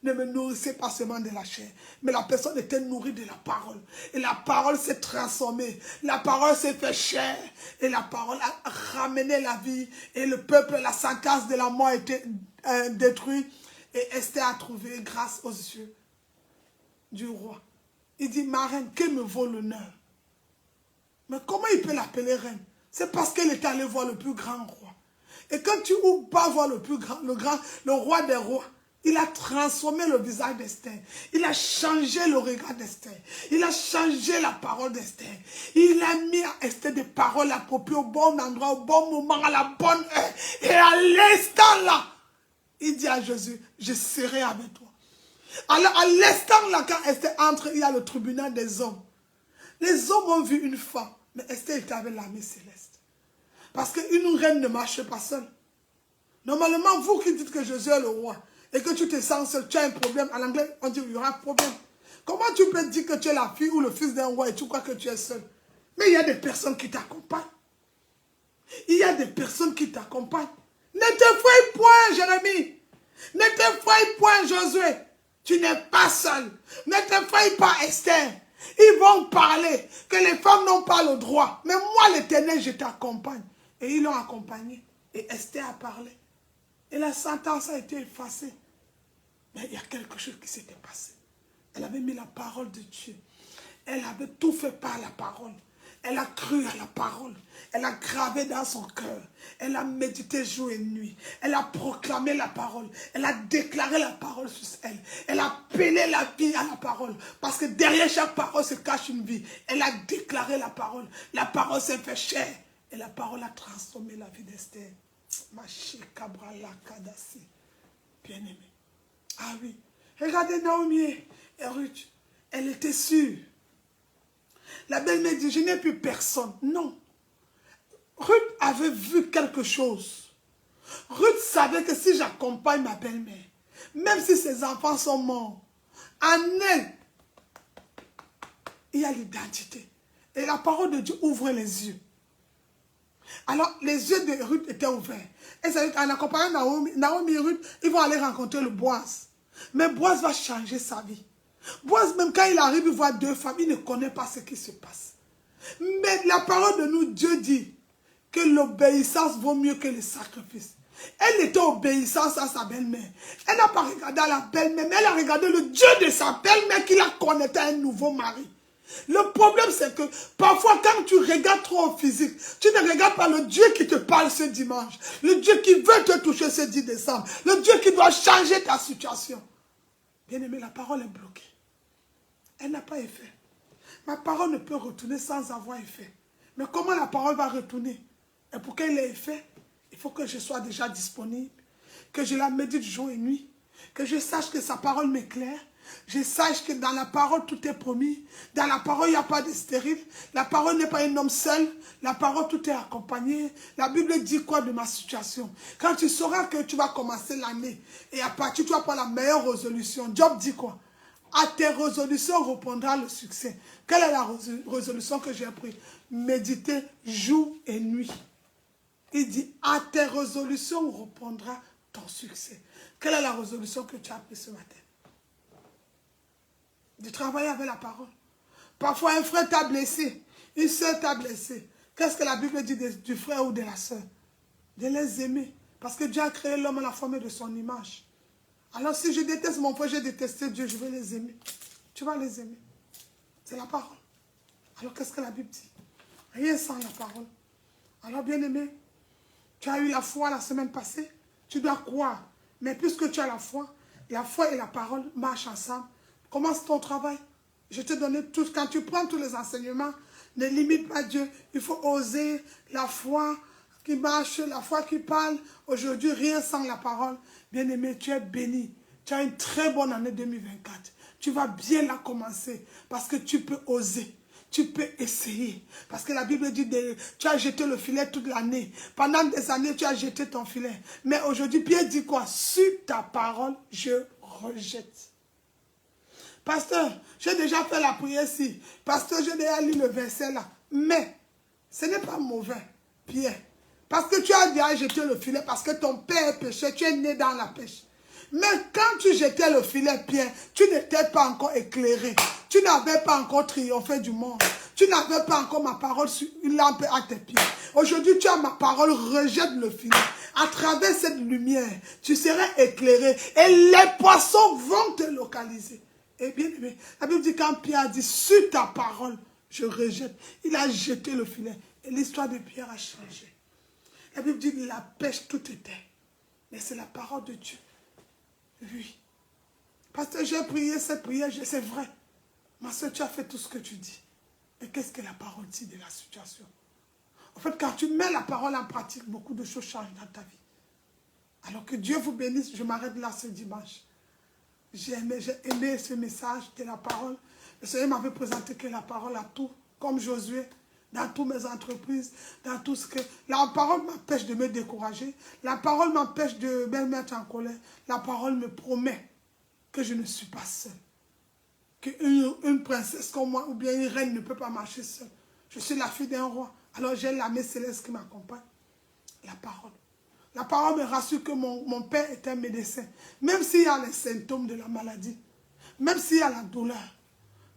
Ne me nourrissez pas seulement de la chair, mais la personne était nourrie de la parole. Et la parole s'est transformée. La parole s'est fait chair. Et la parole a ramené la vie. Et le peuple, la sentence de la mort a été détruite. Et Esther a trouvé grâce aux yeux du roi. Il dit, ma reine, que me vaut l'honneur? Mais comment il peut l'appeler reine? C'est parce qu'elle est allée voir le plus grand roi. Et quand tu ouvres pas voir le plus grand, le roi des rois, il a transformé le visage d'Esther. Il a changé le regard d'Esther. Il a changé la parole d'Esther. Il a mis à Esther des paroles appropriées au bon endroit, au bon moment, à la bonne heure. Et à l'instant là, il dit à Jésus, je serai avec toi. Alors à l'instant là, quand Esther entre, il y a le tribunal des hommes. Les hommes ont vu une femme, mais Esther était avec l'armée céleste. Parce qu'une reine ne marche pas seule. Normalement, vous qui dites que Jésus est le roi, et que tu te sens seul, tu as un problème. En anglais, on dit qu'il y aura un problème. Comment tu peux dire que tu es la fille ou le fils d'un roi et tu crois que tu es seul? Mais il y a des personnes qui t'accompagnent. Il y a des personnes qui t'accompagnent. Ne t'effraie point, Jérémie. Ne t'effraie point, Josué. Tu n'es pas seul. Ne t'effraie pas, Esther. Ils vont parler que les femmes n'ont pas le droit. Mais moi, l'Éternel, je t'accompagne. Et ils l'ont accompagné. Et Esther a parlé. Et la sentence a été effacée. Mais il y a quelque chose qui s'était passé. Elle avait mis la parole de Dieu. Elle avait tout fait par la parole. Elle a cru à la parole. Elle a gravé dans son cœur. Elle a médité jour et nuit. Elle a proclamé la parole. Elle a déclaré la parole sur elle. Elle a appelé la vie à la parole. Parce que derrière chaque parole se cache une vie. Elle a déclaré la parole. La parole s'est fait chair. Et la parole a transformé la vie d'Esther. Bien-aimé. Ah oui. Regardez Naomi et Ruth. Elle était sûre. La belle-mère dit, je n'ai plus personne. Non. Ruth avait vu quelque chose. Ruth savait que si j'accompagne ma belle-mère, même si ses enfants sont morts, en elle, il y a l'identité. Et la parole de Dieu ouvre les yeux. Alors, les yeux de Ruth étaient ouverts. Et ça veut dire qu'en accompagnant Naomi et Ruth, ils vont aller rencontrer le Boaz. Mais Boaz va changer sa vie. Boaz, même quand il arrive, il voit deux femmes, il ne connaît pas ce qui se passe. Mais la parole de nous, Dieu dit que l'obéissance vaut mieux que le sacrifice. Elle était obéissante à sa belle-mère. Elle n'a pas regardé à la belle-mère, mais elle a regardé le Dieu de sa belle-mère qui la connecté à un nouveau mari. Le problème, c'est que parfois, quand tu regardes trop au physique, tu ne regardes pas le Dieu qui te parle ce dimanche. Le Dieu qui veut te toucher ce 10 décembre. Le Dieu qui doit changer ta situation. Bien-aimé, la parole est bloquée. Elle n'a pas effet. Ma parole ne peut retourner sans avoir effet. Mais comment la parole va retourner? Et pour qu'elle ait effet, il faut que je sois déjà disponible, que je la médite jour et nuit, que je sache que sa parole m'éclaire, je sache que dans la parole tout est promis, dans la parole il n'y a pas de stérile, la parole n'est pas un homme seul, la parole tout est accompagné. La Bible dit quoi de ma situation? Quand tu sauras que tu vas commencer l'année et à partir tu vas prendre la meilleure résolution, Job dit quoi? À tes résolutions répondra le succès. Quelle est la résolution que j'ai prise? Méditer jour et nuit. Il dit, à tes résolutions répondra ton succès. Quelle est la résolution que tu as prise ce matin? De travailler avec la parole. Parfois, un frère t'a blessé, une soeur t'a blessé. Qu'est-ce que la Bible dit du frère ou de la soeur? De les aimer. Parce que Dieu a créé l'homme à la forme de son image. Alors, si je déteste mon frère, j'ai détesté Dieu, je vais les aimer. Tu vas les aimer. C'est la parole. Alors, qu'est-ce que la Bible dit? Rien sans la parole. Alors, bien-aimé, tu as eu la foi la semaine passée, tu dois croire. Mais puisque tu as la foi et la parole marchent ensemble. Commence ton travail. Je te donne tout. Quand tu prends tous les enseignements, ne limite pas Dieu. Il faut oser la foi qui marche, la foi qui parle. Aujourd'hui, rien sans la parole. Bien-aimé, tu es béni. Tu as une très bonne année 2024. Tu vas bien la commencer parce que tu peux oser. Tu peux essayer. Parce que la Bible dit, tu as jeté le filet toute l'année. Pendant des années, tu as jeté ton filet. Mais aujourd'hui, Pierre dit quoi? Sur ta parole, je rejette. Pasteur, j'ai déjà fait la prière ici. Pasteur, j'ai déjà lu le verset là. Mais, ce n'est pas mauvais, Pierre. Parce que tu as déjà jeté le filet, parce que ton père est pécheur, tu es né dans la pêche. Mais quand tu jetais le filet, Pierre, tu n'étais pas encore éclairé. Tu n'avais pas encore triomphé du monde. Tu n'avais pas encore ma parole sur une lampe à tes pieds. Aujourd'hui, tu as ma parole, rejette le filet. À travers cette lumière, tu seras éclairé. Et les poissons vont te localiser. Et bien aimé, la Bible dit quand Pierre a dit, sur ta parole, je rejette. Il a jeté le filet. Et l'histoire de Pierre a changé. La Bible dit, la pêche, tout était. Mais c'est la parole de Dieu. Oui. Parce que j'ai prié cette prière, c'est vrai. Ma soeur, tu as fait tout ce que tu dis. Mais qu'est-ce que la parole dit de la situation? En fait, quand tu mets la parole en pratique, beaucoup de choses changent dans ta vie. Alors que Dieu vous bénisse, je m'arrête là ce dimanche. J'ai aimé ce message de la parole. Le Seigneur m'avait présenté que la parole a tout, comme Josué, dans toutes mes entreprises, dans tout ce que... La parole m'empêche de me décourager. La parole m'empêche de me mettre en colère. La parole me promet que je ne suis pas seule. Qu'une princesse comme moi ou bien une reine ne peut pas marcher seule. Je suis la fille d'un roi. Alors j'ai l'armée céleste qui m'accompagne. La parole. La parole me rassure que mon père est un médecin. Même s'il y a les symptômes de la maladie. Même s'il y a la douleur.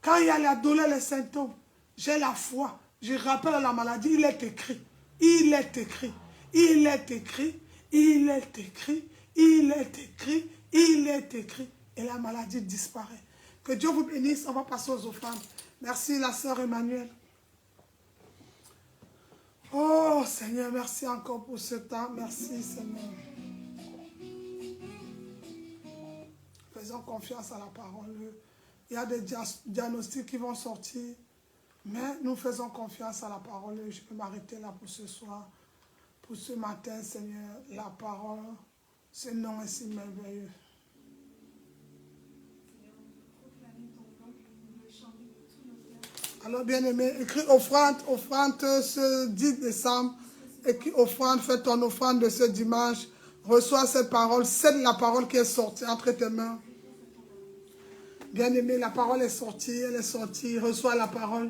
Quand il y a la douleur, les symptômes, j'ai la foi. Je rappelle à la maladie, il est écrit. Il est écrit. Il est écrit. Il est écrit. Il est écrit. Il est écrit. Et la maladie disparaît. Que Dieu vous bénisse. On va passer aux offrandes. Merci la sœur Emmanuel. Oh Seigneur, merci encore pour ce temps. Merci Seigneur. Faisons confiance à la parole. Il y a des diagnostics qui vont sortir. Mais nous faisons confiance à la parole. Je peux m'arrêter là pour ce soir. Pour ce matin, Seigneur, la parole, ce nom est si merveilleux. Alors, bien-aimé, écris offrande ce 10 décembre. Écris offrande, fais ton offrande de ce dimanche. Reçois cette parole. C'est la parole qui est sortie entre tes mains. Bien-aimé, la parole est sortie, elle est sortie. Reçois la parole.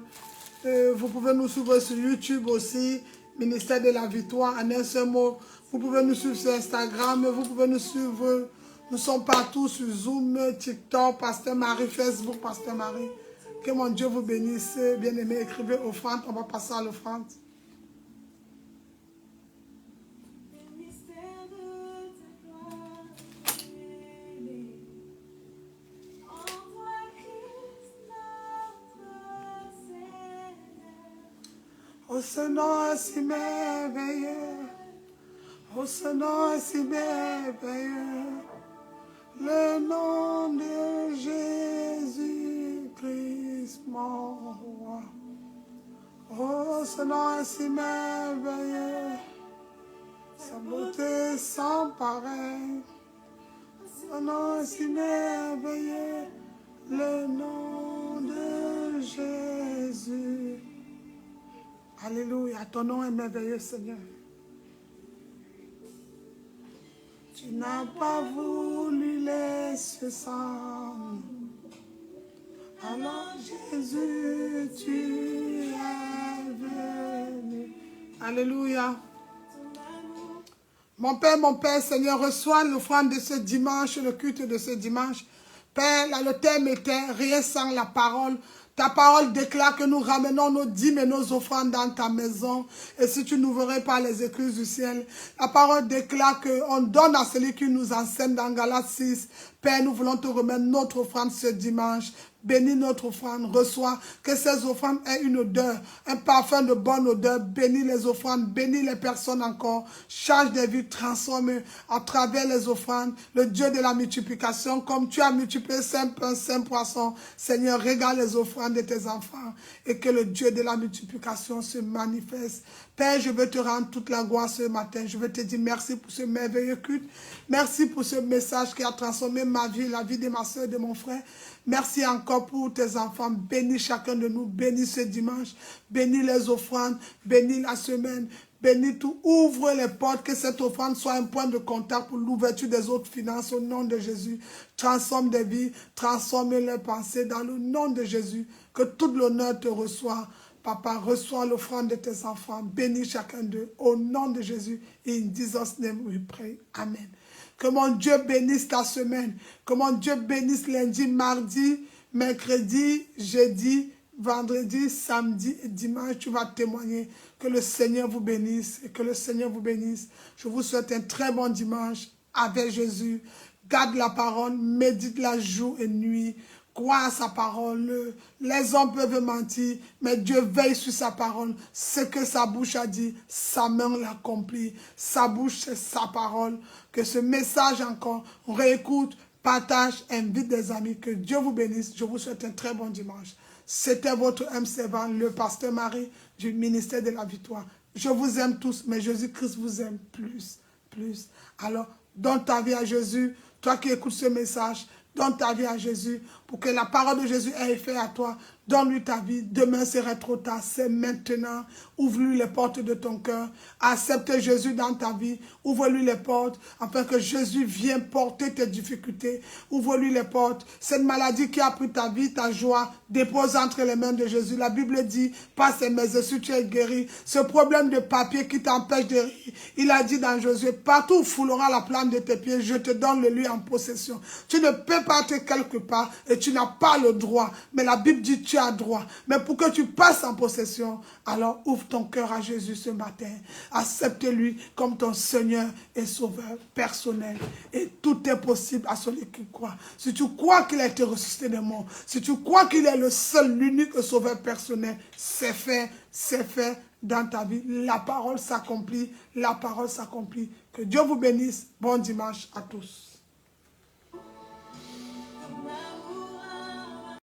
Vous pouvez nous suivre sur YouTube aussi. Ministère de la Victoire. En un seul mot, vous pouvez nous suivre sur Instagram, vous pouvez nous suivre. Nous sommes partout sur Zoom, TikTok, Pasteur Marie, Facebook, Pasteur Marie. Que mon Dieu vous bénisse. Bien-aimés, écrivez offrande. On va passer à l'offrande. Oh, ce nom est si merveilleux. Oh, ce nom est si merveilleux. Le nom de Jésus-Christ, mon roi. Oh, ce nom est si merveilleux. Sa beauté sans pareil. Ce nom est si merveilleux. Le nom de Jésus. Alléluia, ton nom est merveilleux, Seigneur. Tu n'as pas voulu laisser sans. Alors Jésus, tu es venu. Alléluia. Mon Père, Seigneur, reçois l'offrande de ce dimanche, le culte de ce dimanche. Père, là, le thème était rien sans la parole. Ta parole déclare que nous ramenons nos dîmes et nos offrandes dans ta maison. Et si tu n'ouvrais pas les écluses du ciel, la parole déclare qu'on donne à celui qui nous enseigne dans Galates 6. Père, nous voulons te remettre notre offrande ce dimanche. Bénis notre offrande, reçois que ces offrandes aient une odeur, un parfum de bonne odeur. Bénis les offrandes, bénis les personnes encore. Change des vies, transforme à travers les offrandes. Le Dieu de la multiplication, comme tu as multiplié 5 pains, 5 poissons. Seigneur, regarde les offrandes de tes enfants et que le Dieu de la multiplication se manifeste. Père, je veux te rendre toute la gloire ce matin. Je veux te dire merci pour ce merveilleux culte. Merci pour ce message qui a transformé ma vie, la vie de ma soeur et de mon frère. Merci encore pour tes enfants. Bénis chacun de nous. Bénis ce dimanche. Bénis les offrandes. Bénis la semaine. Bénis tout. Ouvre les portes. Que cette offrande soit un point de contact pour l'ouverture des autres finances au nom de Jésus. Transforme des vies. Transforme les pensées dans le nom de Jésus. Que tout l'honneur te reçoit. Papa, reçois l'offrande de tes enfants. Bénis chacun d'eux. Au nom de Jésus. In Jesus' name we pray. Amen. Que mon Dieu bénisse ta semaine. Que mon Dieu bénisse lundi, mardi, mercredi, jeudi, vendredi, samedi et dimanche. Tu vas témoigner. Que le Seigneur vous bénisse. Et que le Seigneur vous bénisse. Je vous souhaite un très bon dimanche avec Jésus. Garde la parole. Médite-la jour et nuit. Crois à sa parole. Les hommes peuvent mentir, mais Dieu veille sur sa parole. Ce que sa bouche a dit, sa main l'accomplit. Sa bouche, c'est sa parole. Que ce message encore, réécoute, partage, invite des amis. Que Dieu vous bénisse. Je vous souhaite un très bon dimanche. C'était votre âme servant, le pasteur Marie du ministère de la Victoire. Je vous aime tous, mais Jésus-Christ vous aime plus. Alors, donne ta vie à Jésus. Toi qui écoutes ce message, donne ta vie à Jésus pour que la parole de Jésus ait effet à toi. Donne-lui ta vie. Demain serait trop tard. C'est maintenant. Ouvre-lui les portes de ton cœur. Accepte Jésus dans ta vie. Ouvre-lui les portes afin que Jésus vienne porter tes difficultés. Ouvre-lui les portes. Cette maladie qui a pris ta vie, ta joie, dépose entre les mains de Jésus. La Bible dit, par ses mesures, tu es guéri. Ce problème de papier qui t'empêche de rire, il a dit dans Josué, partout où foulera la plante de tes pieds, je te donne le lieu en possession. Tu ne peux pas être quelque part et tu n'as pas le droit. Mais la Bible dit, tu as droit. Mais pour que tu passes en possession, alors ouvre ton cœur à Jésus ce matin. Accepte-lui comme ton Seigneur et Sauveur personnel. Et tout est possible à celui qui croit. Si tu crois qu'il a été ressuscité des morts, si tu crois qu'il est le seul, l'unique Sauveur personnel, c'est fait dans ta vie. La parole s'accomplit, la parole s'accomplit. Que Dieu vous bénisse. Bon dimanche à tous.